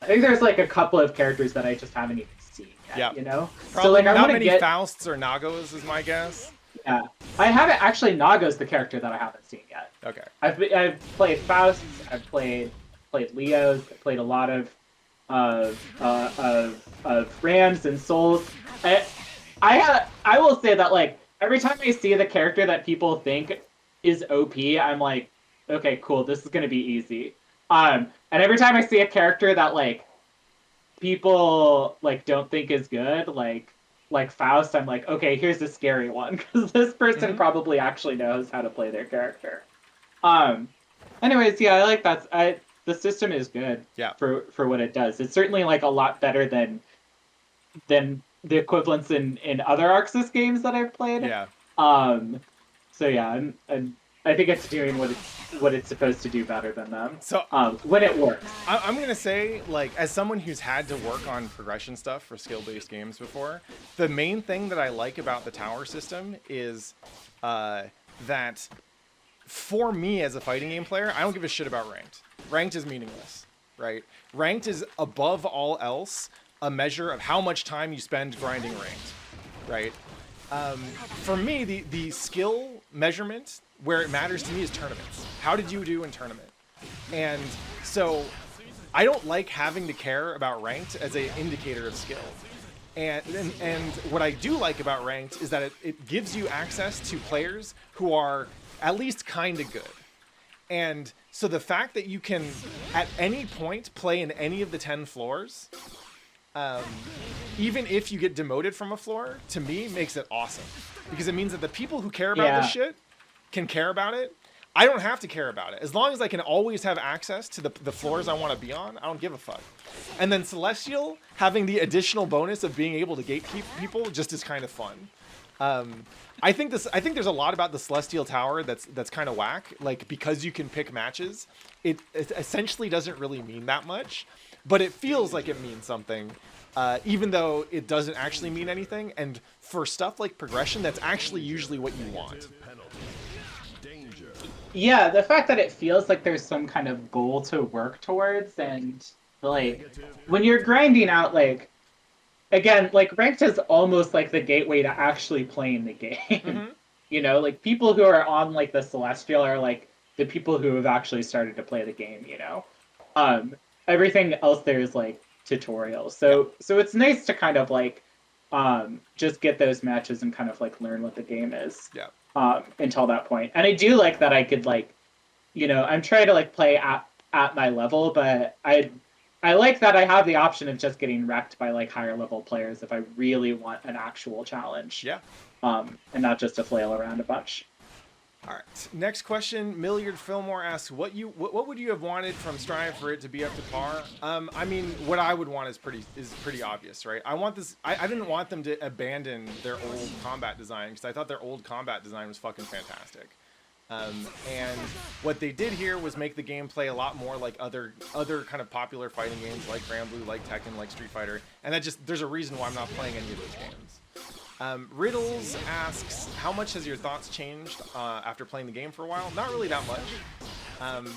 I think there's like a couple of characters that I just haven't even seen yet. Yeah. You know, Probably so like I not want to many get Fausts or Nagos is my guess. yeah. I haven't actually, Naga's the character that I haven't seen yet. Okay. I've played Faust, I've played Leos, I've played a lot of Rams and Souls. I will say that like every time I see the character that people think is OP, I'm like, okay, cool, this is gonna be easy. And every time I see a character that like people like don't think is good, like Faust, I'm like, okay, here's the scary one because this person probably actually knows how to play their character. Anyways, yeah, I like that. The system is good. Yeah. For what it does. It's certainly like a lot better than the equivalents in other Arxis games that I've played. Yeah. So yeah, I think it's doing what it's supposed to do better than them. So when it works. I'm gonna say, like, as someone who's had to work on progression stuff for skill-based games before, the main thing that I like about the tower system is that for me as a fighting game player, I don't give a shit about ranked. Ranked is meaningless, right? Ranked is above all else a measure of how much time you spend grinding ranked, right? For me, the skill measurement where it matters to me is tournaments. How did you do in tournament? And so I don't like having to care about ranked as an indicator of skill. And what I do like about ranked is that it gives you access to players who are at least kind of good. And so the fact that you can at any point play in any of the 10 floors, even if you get demoted from a floor, to me makes it awesome, because it means that the people who care about this shit can care about it. I don't have to care about it. As long as I can always have access to the floors I want to be on, I don't give a fuck. And then Celestial having the additional bonus of being able to gatekeep people just is kind of fun. I think there's a lot about the Celestial Tower that's kind of whack. Like, because you can pick matches, it essentially doesn't really mean that much, but it feels like it means something, even though it doesn't actually mean anything. And for stuff like progression, that's actually usually what you want. Yeah, the fact that it feels like there's some kind of goal to work towards, and like when you're grinding out, like again, like ranked is almost like the gateway to actually playing the game. You know, like people who are on like the Celestial are like the people who have actually started to play the game, you know. Everything else there is like tutorials. So it's nice to kind of like just get those matches and kind of like learn what the game is. Yeah. Until that point. And I do like that I could like, you know, I'm trying to like play at my level, but I like that I have the option of just getting wrecked by like higher level players if I really want an actual challenge. Yeah. And not just to flail around a bunch. All right. Next question. Milliard Fillmore asks, what would you have wanted from Strive for it to be up to par? I mean, what I would want is pretty obvious, right? I want this. I didn't want them to abandon their old combat design, because I thought their old combat design was fucking fantastic. And what they did here was make the gameplay a lot more like other kind of popular fighting games like Granblue, like Tekken, like Street Fighter, and that just, there's a reason why I'm not playing any of those games. Riddles asks, how much has your thoughts changed after playing the game for a while? Not really that much.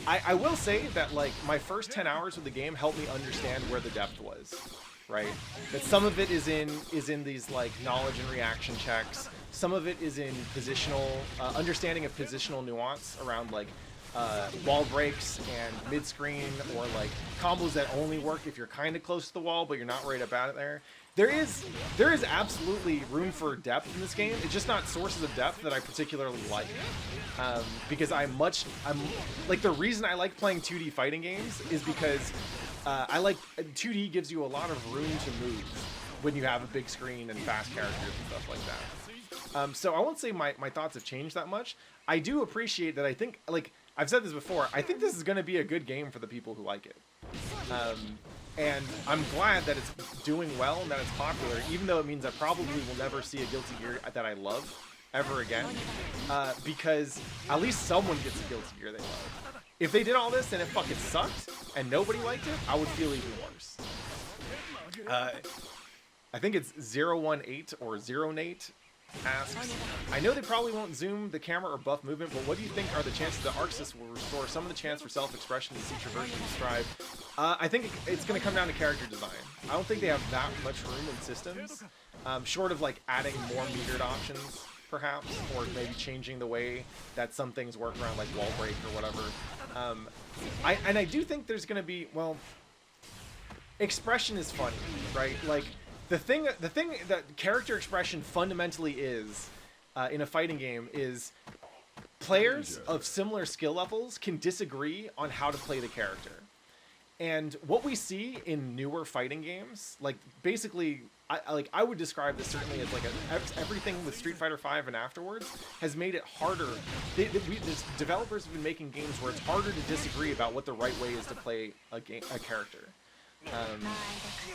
I will say that like my first 10 hours of the game helped me understand where the depth was, right? That some of it is in these like knowledge and reaction checks. Some of it is in positional understanding of positional nuance around like wall breaks and mid-screen, or like combos that only work if you're kind of close to the wall but you're not right about it there. there is absolutely room for depth in this game. It's just not sources of depth that I particularly like, because I'm like, the reason I like playing 2D fighting games is because I like 2D gives you a lot of room to move when you have a big screen and fast characters and stuff like that. So I won't say my thoughts have changed that much. I do appreciate that. I think, like I've said this before, I think this is going to be a good game for the people who like it. And I'm glad that it's doing well and that it's popular, even though it means I probably will never see a Guilty Gear that I love ever again, because at least someone gets a Guilty Gear they love. If they did all this and it fucking sucked and nobody liked it, I would feel even worse. I think it's 018 or 0nate asks, I know they probably won't zoom the camera or buff movement, but what do you think are the chances that Arc Sys will restore some of the chance for self-expression in future versions of Strive? I think it's going to come down to character design. I don't think they have that much room in systems, short of like adding more metered options, perhaps, or maybe changing the way that some things work around, like wall break or whatever. I do think there's going to be, well, expression is funny, right? Like, the thing that character expression fundamentally is in a fighting game is players of similar skill levels can disagree on how to play the character. And what we see in newer fighting games, like basically, I would describe this certainly as like everything with Street Fighter V and afterwards has made it harder. Developers have been making games where it's harder to disagree about what the right way is to play a character.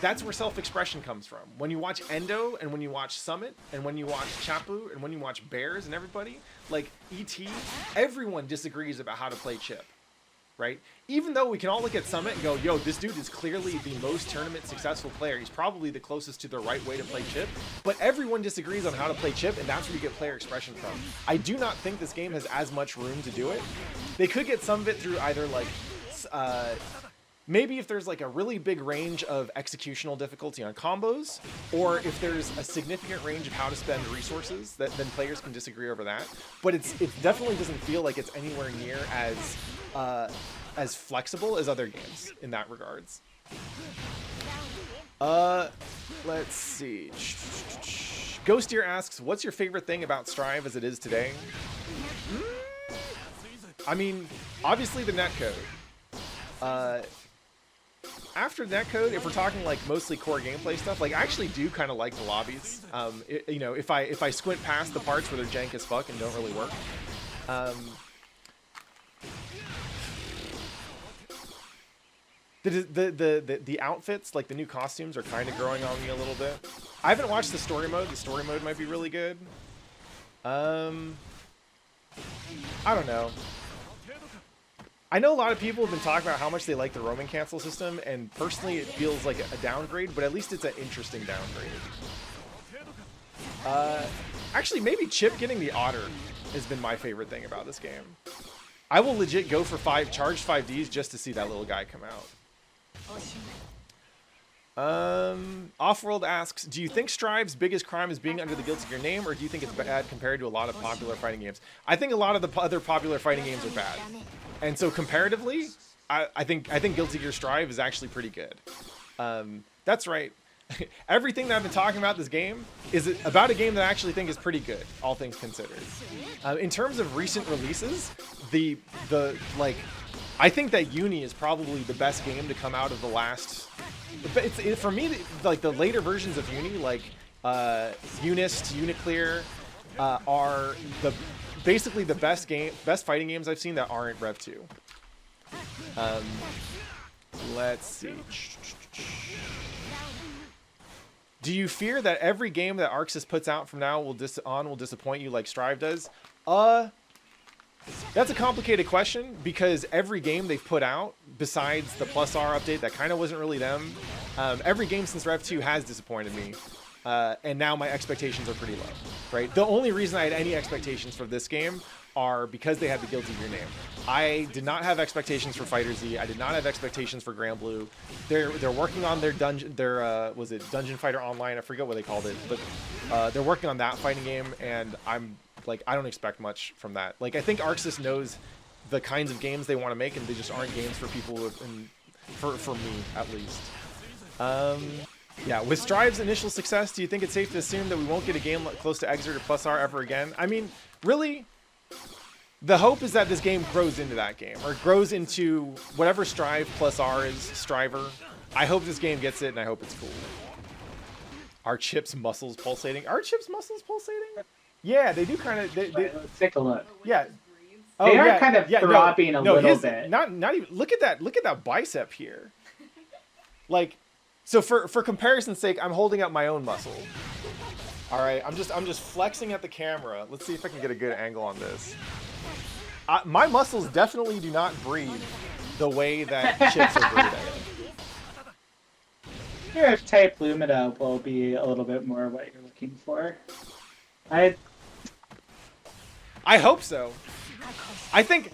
That's where self-expression comes from. When you watch Endo, and when you watch Summit, and when you watch Chapu, and when you watch Bears and everybody, like E.T., everyone disagrees about how to play Chip, right? Even though we can all look at Summit and go, yo, this dude is clearly the most tournament successful player. He's probably the closest to the right way to play Chip, but everyone disagrees on how to play Chip, and that's where you get player expression from. I do not think this game has as much room to do it. They could get some of it through either like, maybe if there's like a really big range of executional difficulty on combos, or if there's a significant range of how to spend resources, then players can disagree over that. But it definitely doesn't feel like it's anywhere near as flexible as other games in that regards. Let's see. Ghost Deer asks, what's your favorite thing about Strive as it is today? I mean, obviously the netcode. After netcode, if we're talking like mostly core gameplay stuff, like I actually do kind of like the lobbies. You know, if I squint past the parts where they're jank as fuck and don't really work. The outfits, like the new costumes, are kind of growing on me a little bit. I haven't watched the story mode. The story mode might be really good. I don't know. I know a lot of people have been talking about how much they like the roaming cancel system, and personally it feels like a downgrade, but at least it's an interesting downgrade. Actually, maybe Chip getting the otter has been my favorite thing about this game. I will legit go for charged 5Ds just to see that little guy come out. Offworld asks, do you think Strive's biggest crime is being under the Guilty Gear name, or do you think it's bad compared to a lot of popular fighting games? I think a lot of the other popular fighting games are bad. And so comparatively, I think Guilty Gear Strive is actually pretty good. That's right. Everything that I've been talking about this game is about a game that I actually think is pretty good, all things considered. In terms of recent releases, I think that Uni is probably the best game to come out of the last. For me, like the later versions of Uni, like Unist, Uniclear, are basically the best fighting games I've seen that aren't Rev 2. Let's see. Do you fear that every game that Arc Sys puts out from now will disappoint you like Strive does? That's a complicated question, because every game they've put out, besides the Plus R update that kind of wasn't really them, every game since Rev 2 has disappointed me. And now my expectations are pretty low, right? The only reason I had any expectations for this game are because they had the Guilty Gear name. I did not have expectations for Fighter Z. I did not have expectations for Grand Blue. They're working on their was it Dungeon Fighter Online? I forget what they called it, but they're working on that fighting game, and I'm like, I don't expect much from that. Like, I think Arc Sys knows the kinds of games they want to make, and they just aren't games for people for me at least. Yeah, with Strive's initial success, do you think it's safe to assume that we won't get a game close to Exert or Plus R ever again? I mean, really, the hope is that this game grows into that game, or grows into whatever Strive Plus R is, Striver. I hope this game gets it, and I hope it's cool. Are Chip's muscles pulsating? Are Chip's muscles pulsating? Yeah, they do kind of. Let's take a look. Yeah. They are kind of throbbing a little bit. Not even. Look at that. Look at that bicep here. Like, so for comparison's sake, I'm holding up my own muscle. All right, I'm just flexing at the camera. Let's see if I can get a good angle on this. My muscles definitely do not breathe the way that Chips are breathing. Your type Lumina will be a little bit more what you're looking for. I hope so. I think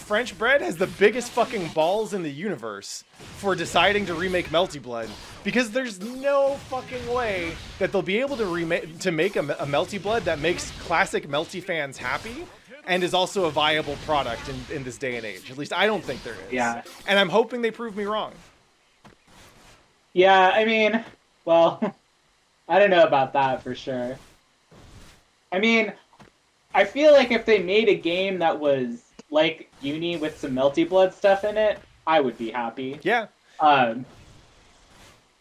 French Bread has the biggest fucking balls in the universe for deciding to remake Melty Blood, because there's no fucking way that they'll be able to make a Melty Blood that makes classic Melty fans happy and is also a viable product in this day and age. At least I don't think there is. Yeah. And I'm hoping they prove me wrong. Yeah, I mean, well, I don't know about that for sure. I mean, I feel like if they made a game that was like Uni with some Melty Blood stuff in it, I would be happy. Yeah. I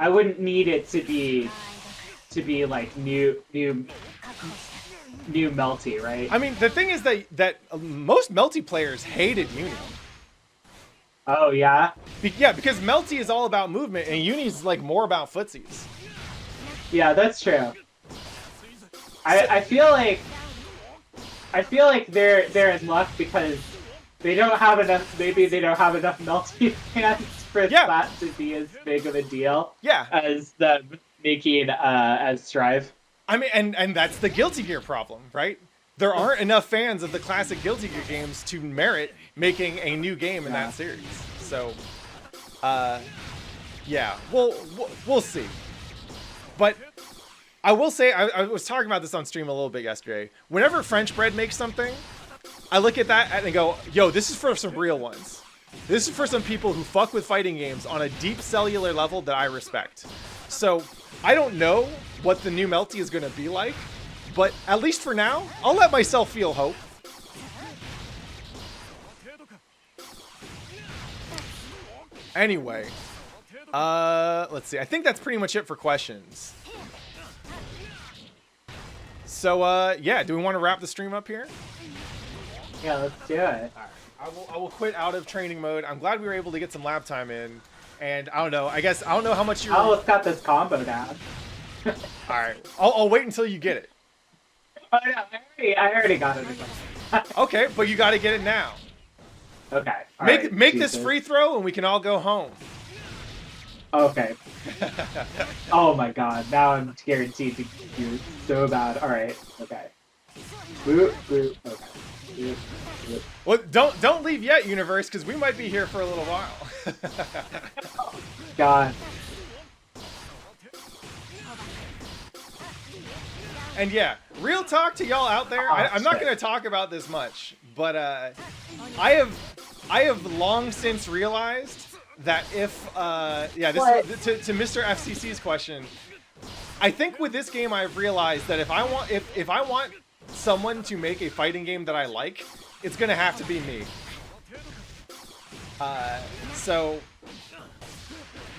wouldn't need it to be like new Melty, right? I mean, the thing is that most Melty players hated Uni. Oh yeah. Yeah, because Melty is all about movement, and Uni's like more about footsies. Yeah, that's true. I feel like they're in luck because they don't have enough. Maybe they don't have enough Melty fans for that to be as big of a deal. Yeah. As them making as Strive. I mean, and that's the Guilty Gear problem, right? There aren't enough fans of the classic Guilty Gear games to merit making a new game in that series. So, yeah, we'll see. But I will say, I was talking about this on stream a little bit yesterday. Whenever French Bread makes something, I look at that and go, yo, this is for some real ones. This is for some people who fuck with fighting games on a deep cellular level that I respect. So I don't know what the new Melty is going to be like, but at least for now, I'll let myself feel hope. Anyway, let's see. I think that's pretty much it for questions. So, yeah, do we want to wrap the stream up here? Yeah, let's do it. All right. I will quit out of training mode. I'm glad we were able to get some lab time in. And I don't know. I don't know how much you. I almost got this combo down. All right. I'll wait until you get it. Oh yeah, I already got it. Okay, but you got to get it now. Okay. Make this free throw, and we can all go home. Okay. Oh my god! Now I'm guaranteed to do so bad. All right. Okay. Boop boop. Okay. Boop, boop. Well, don't leave yet, universe, because we might be here for a little while. Oh, god. And yeah, real talk to y'all out there. I'm not going to talk about this much, but I have long since realized that if to Mr. FCC's question, I think with this game I've realized that if I want someone to make a fighting game that I like, it's going to have to be me. So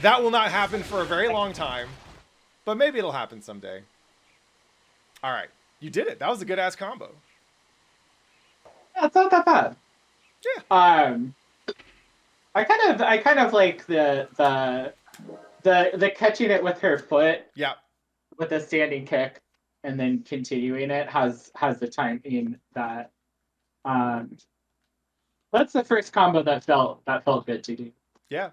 that will not happen for a very long time, but maybe it'll happen someday. All right, you did it. That was a good ass combo. Yeah, it's not that bad. Yeah. I kind of like the catching it with her foot. Yeah. With a standing kick and then continuing it has the timing that that's the first combo that felt good to do. Yeah.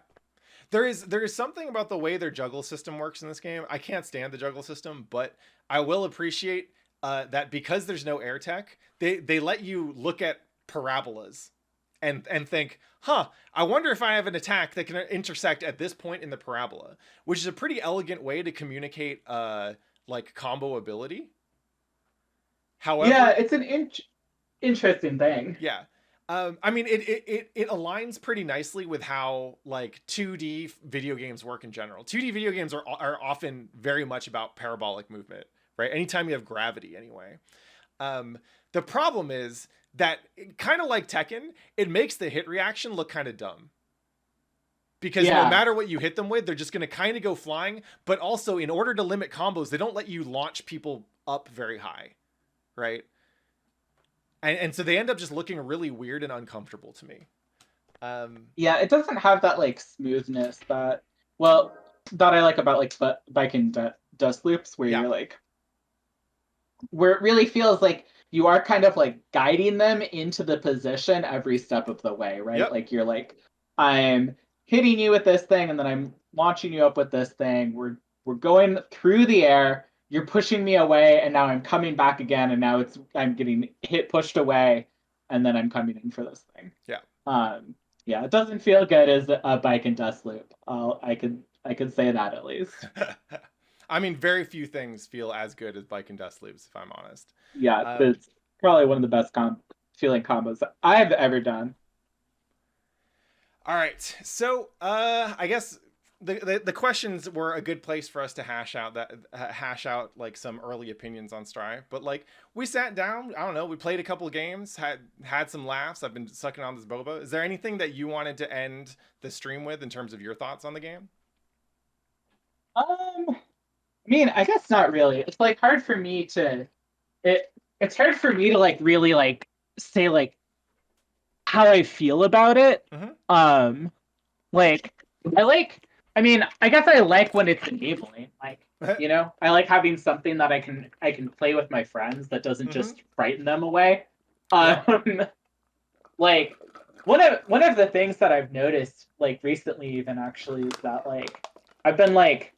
There is something about the way their juggle system works in this game. I can't stand the juggle system, but I will appreciate that because there's no air tech, they let you look at parabolas and think, huh, I wonder if I have an attack that can intersect at this point in the parabola, which is a pretty elegant way to communicate like combo ability. However, yeah, it's an interesting thing. Yeah. I mean, it aligns pretty nicely with how like 2D video games work in general. 2D video games are often very much about parabolic movement, right? Anytime you have gravity, anyway. The problem is that kind of like Tekken, it makes the hit reaction look kind of dumb. Because no Yeah. matter what you hit them with, they're just going to kind of go flying. But also, in order to limit combos, they don't let you launch people up very high, right? And so they end up just looking really weird and uncomfortable to me. Yeah, it doesn't have that like smoothness that that I like about like bike and dust loops, where Yeah. you're like, where it really feels like you are kind of like guiding them into the position every step of the way, right? Yep. Like you're like, I'm hitting you with this thing, and then I'm launching you up with this thing. We're going through the air. You're pushing me away, and now I'm coming back again, and now I'm getting pushed away, and then I'm coming in for this thing. Yeah. Yeah, it doesn't feel good as a bike and dust loop. I could say that at least. I mean, very few things feel as good as bike and dust loops, if I'm honest. Yeah, it's probably one of the best feeling combos I've ever done. All right, so I guess the questions were a good place for us to hash out like some early opinions on Stry. But like we sat down, I don't know, we played a couple of games, had some laughs. I've been sucking on this boba. Is there anything that you wanted to end the stream with in terms of your thoughts on the game? I mean, I guess not really. It's like hard for me to it's hard for me to like really like say like how I feel about it. Mm-hmm. Like I mean, I guess I like when it's enabling. Like, you know, I like having something that I can play with my friends that doesn't Mhm. just frighten them away. Yeah. Like one of the things that I've noticed like recently even actually is that like I've been like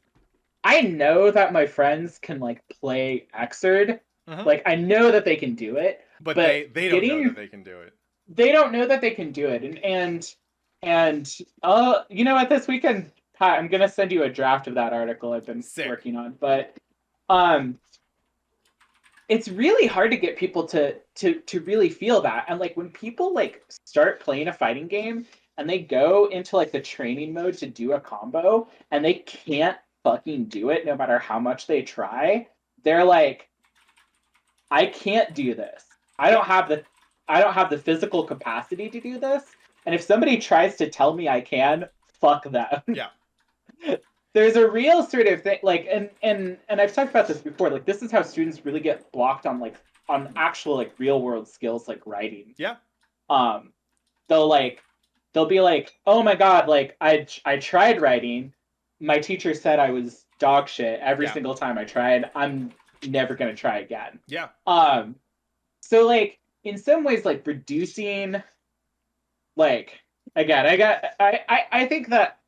I know that my friends can like play Xrd. Mhm. Like I know that they can do it, But they don't know that they can do it. they don't know that they can do it. And you know what, this weekend, Pat, I'm gonna send you a draft of that article I've been Sick. working on. But it's really hard to get people to really feel that. And like when people like start playing a fighting game and they go into like the training mode to do a combo and they can't fucking do it no matter how much they try, they're like, I can't do this. I don't have the physical capacity to do this. And if somebody tries to tell me I can, fuck them. Yeah. There's a real sort of thing, like, and I've talked about this before. Like, this is how students really get blocked on like on actual like real world skills like writing. Yeah. They'll be like, oh my god, like I tried writing. My teacher said I was dog shit every single time I tried. I'm never gonna try again. Yeah. So like in some ways, like reducing, like again, I think that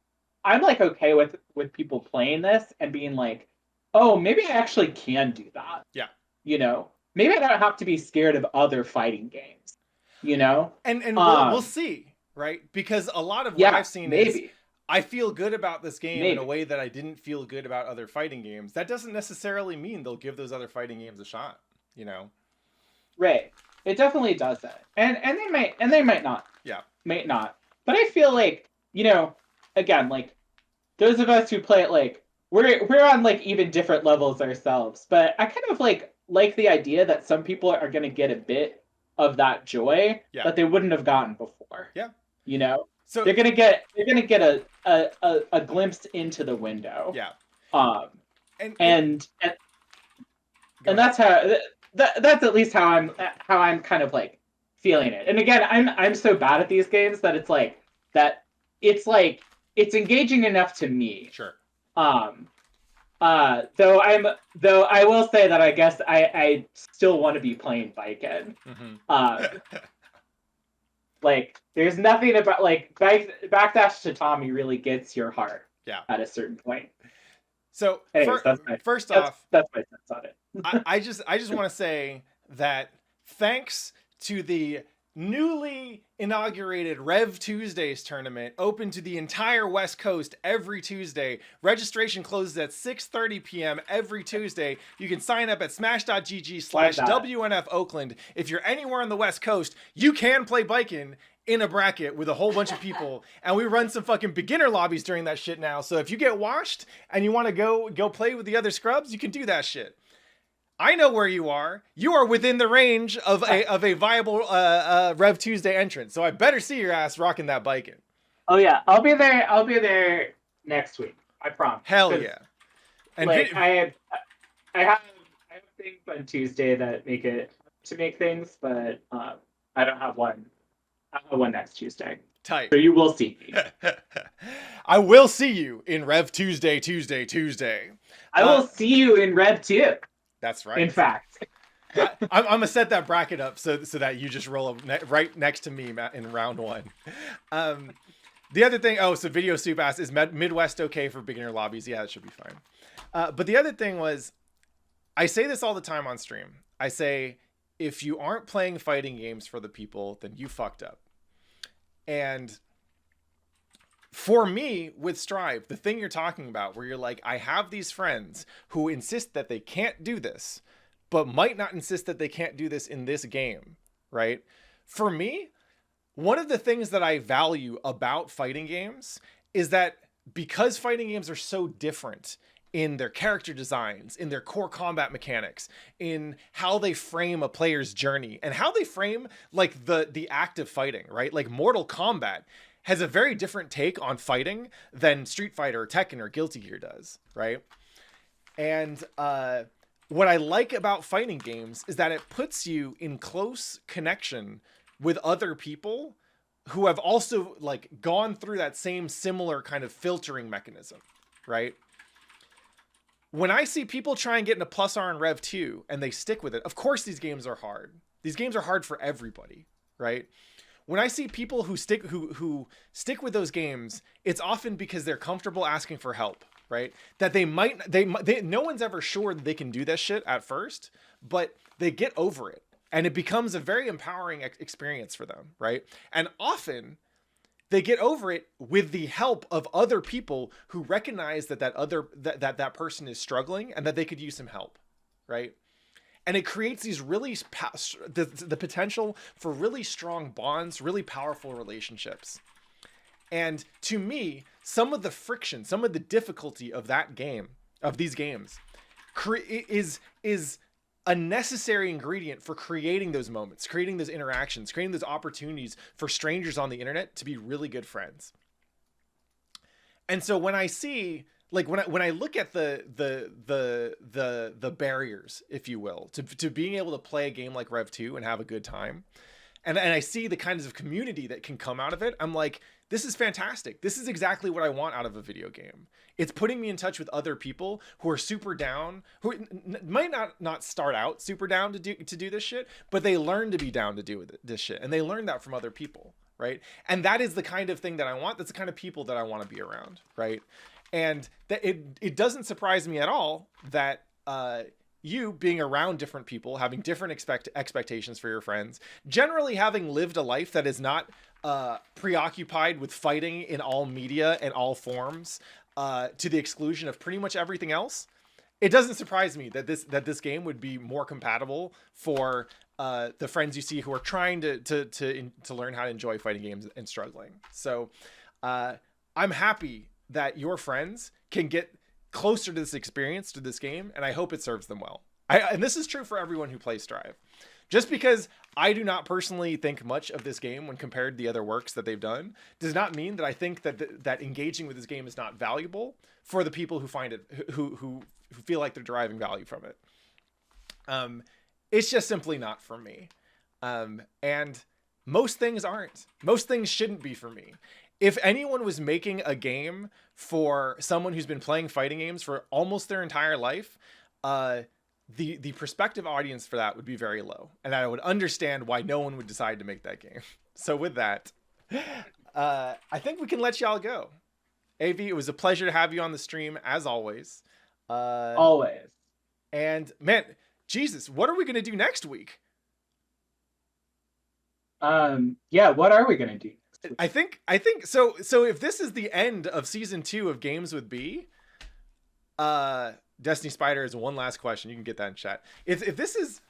I'm like okay with people playing this and being like, oh, maybe I actually can do that. Yeah. You know, maybe I don't have to be scared of other fighting games. You know, and we'll see, right? Because a lot of what I've seen is I feel good about this game in a way that I didn't feel good about other fighting games. That doesn't necessarily mean they'll give those other fighting games a shot, you know? Right. It definitely does that. And they might not. Yeah. Might not. But I feel like, you know, again, like those of us who play it, like we're on like even different levels ourselves. But I kind of like the idea that some people are going to get a bit of that joy that they wouldn't have gotten before. Yeah. You know? So they're gonna get a glimpse into the window. Yeah. And that's how that's at least how I'm kind of like feeling it. And again, I'm so bad at these games that it's like it's engaging enough to me. Sure. Though I will say that I guess I still want to be playing Viken. Mm-hmm. Like there's nothing about like backdash to Tommy really gets your heart. Yeah. At a certain point. So anyways, that's my sense on it. I just want to say that thanks to the newly inaugurated Rev Tuesdays tournament, open to the entire West Coast every Tuesday. Registration closes at 6:30 p.m. every Tuesday. You can sign up at smash.gg/WNF Oakland. If you're anywhere on the West Coast, you can play Bikin in a bracket with a whole bunch of people, and we run some fucking beginner lobbies during that shit now. So if you get washed and you want to go play with the other scrubs, you can do that shit. I know where you are. You are within the range of a viable Rev Tuesday entrance. So I better see your ass rocking that Bikin. Oh yeah, I'll be there. I'll be there next week. I promise. Hell yeah! And like I have things on Tuesday that make things, but I don't have one. I have one next Tuesday. Tight. So you will see me. I will see you in Rev Tuesday. I will see you in Rev 2. That's right. In fact. I'm gonna set that bracket up so that you just roll up right next to me in round 1. The other thing, so Video Soup asked, is Midwest okay for beginner lobbies? Yeah, it should be fine. But the other thing was, I say this all the time on stream. I say, if you aren't playing fighting games for the people, then you fucked up. And for me, with Strive, the thing you're talking about, where you're like, I have these friends who insist that they can't do this, but might not insist that they can't do this in this game, right? For me, one of the things that I value about fighting games is that because fighting games are so different in their character designs, in their core combat mechanics, in how they frame a player's journey, and how they frame like the act of fighting, right? Like Mortal Kombat has a very different take on fighting than Street Fighter or Tekken or Guilty Gear does, right? And what I like about fighting games is that it puts you in close connection with other people who have also like gone through that same similar kind of filtering mechanism, right? When I see people try and get into Plus R and Rev 2 and they stick with it, of course these games are hard. These games are hard for everybody, right? When I see people who stick with those games, it's often because they're comfortable asking for help, right? That they no one's ever sure that they can do this shit at first, but they get over it and it becomes a very empowering experience for them, right? And often they get over it with the help of other people who recognize that person is struggling and that they could use some help, right? And it creates these really the potential for really strong bonds, really powerful relationships. And to me, some of the friction, some of the difficulty of these games, is a necessary ingredient for creating those moments, creating those interactions, creating those opportunities for strangers on the internet to be really good friends. And so when I see, like, when I look at the barriers, if you will, to being able to play a game like Rev 2 and have a good time, and I see the kinds of community that can come out of it, I'm like, this is fantastic. This is exactly what I want out of a video game. It's putting me in touch with other people who are super down, who might not start out super down to do this shit, but they learn to be down to do this shit, and they learn that from other people, right? And that is the kind of thing that I want. That's the kind of people that I want to be around, right? And that it doesn't surprise me at all that you being around different people, having different expectations for your friends, generally having lived a life that is not preoccupied with fighting in all media and all forms, to the exclusion of pretty much everything else. It doesn't surprise me that this game would be more compatible for the friends you see who are trying to learn how to enjoy fighting games and struggling. So I'm happy that your friends can get closer to this experience, to this game, and I hope it serves them well. And this is true for everyone who plays Strive. Just because I do not personally think much of this game when compared to the other works that they've done does not mean that I think that engaging with this game is not valuable for the people who find it, who feel like they're deriving value from it. It's just simply not for me. And most things aren't. Most things shouldn't be for me. If anyone was making a game for someone who's been playing fighting games for almost their entire life, the prospective audience for that would be very low, and I would understand why no one would decide to make that game. So with that, I think we can let y'all go. Aevee, it was a pleasure to have you on the stream as always. Always. And man, Jesus, what are we gonna do next week? Yeah, what are we gonna do? I think so. So if this is the end of season 2 of Games with B, Destiny Spider is one last question. You can get that in chat. If this is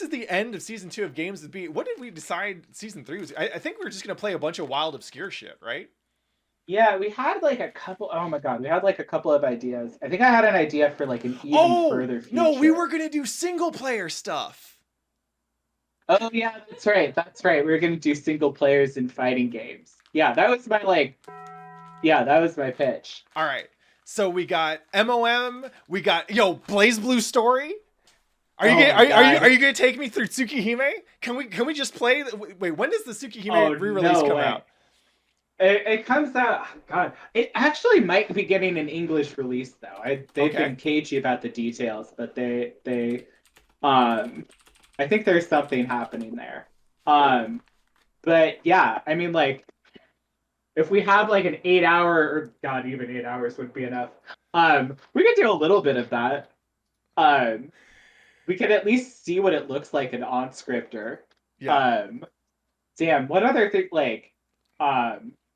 the end of season 2 of Games with B, what did we decide season 3 was? I think we were just gonna play a bunch of wild, obscure shit, right? Yeah, we had like a couple. Oh my god, we had like a couple of ideas. I think I had an idea for like an even further future. No, we were gonna do single player stuff. Oh yeah, that's right. That's right. We were gonna do single players in fighting games. Yeah, that was my that was my pitch. All right. So we got MOM. We got Blaze Blue Story. Are you gonna take me through Tsukihime? Can we just play? Wait, when does the Tsukihime re-release come out? It comes out. God, it actually might be getting an English release though. They've been cagey about the details, but they I think there's something happening there. But yeah, I mean, like, if we have like an 8-hour, or God, even 8 hours would be enough. We could do a little bit of that. We could at least see what it looks like in OnScripter. Yeah. Damn, what other thing? Like,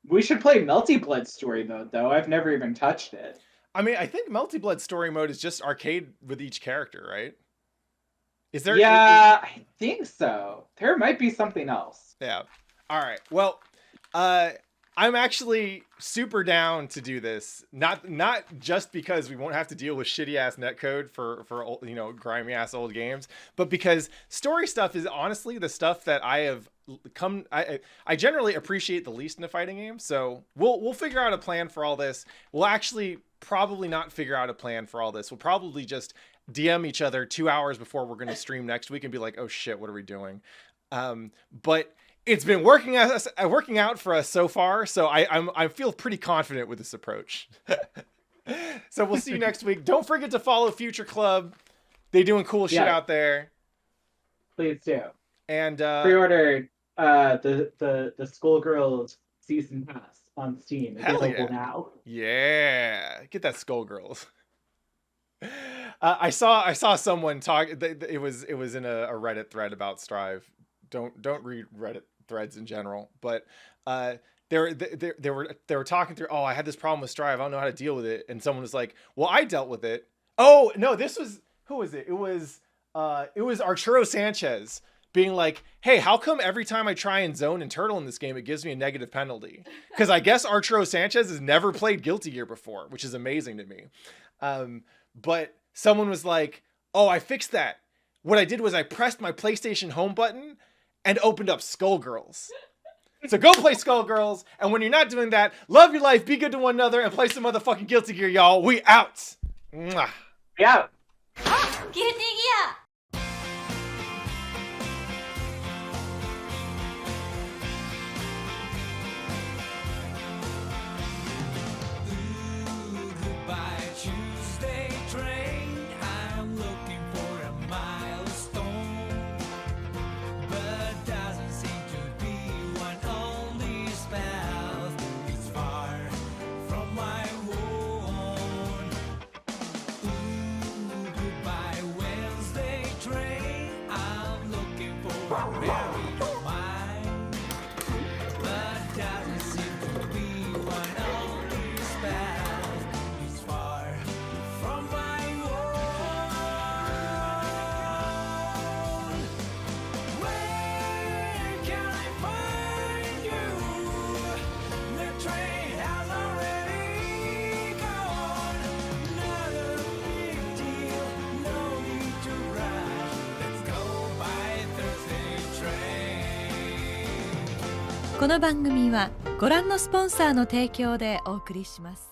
we should play Melty Blood story mode though. I've never even touched it. I mean, I think Melty Blood story mode is just arcade with each character, right? Is there? Yeah, I think so. There might be something else. Yeah. All right. Well, I'm actually super down to do this. Not just because we won't have to deal with shitty ass netcode for old, grimy ass old games, but because story stuff is honestly the stuff that I have come. I generally appreciate the least in a fighting game. So we'll figure out a plan for all this. We'll actually probably not figure out a plan for all this. We'll probably just DM each other 2 hours before we're going to stream next week and be like, oh shit, what are we doing? But it's been working out for us so far. So I feel pretty confident with this approach. So we'll see you next week. Don't forget to follow Future Club. They're doing cool shit out there. Please do. And pre-order the Skullgirls season pass on Steam. It's available now. Yeah, get that Skullgirls. I saw someone talk. It was in a Reddit thread about Strive. Don't read Reddit threads in general, but they were talking through. Oh, I had this problem with Strive. I don't know how to deal with it. And someone was like, "Well, I dealt with it." Oh no, who was it? It was Arturo Sanchez being like, "Hey, how come every time I try and zone and turtle in this game, it gives me a negative penalty?" Because I guess Arturo Sanchez has never played Guilty Gear before, which is amazing to me. But someone was like, "Oh, I fixed that. What I did was I pressed my PlayStation home button and opened up Skullgirls." So go play Skullgirls, and when you're not doing that, love your life, be good to one another, and play some motherfucking Guilty Gear, y'all. We out. Mwah. Yeah. Guilty Gear.この番組はご覧のスポンサーの提供でお送りします。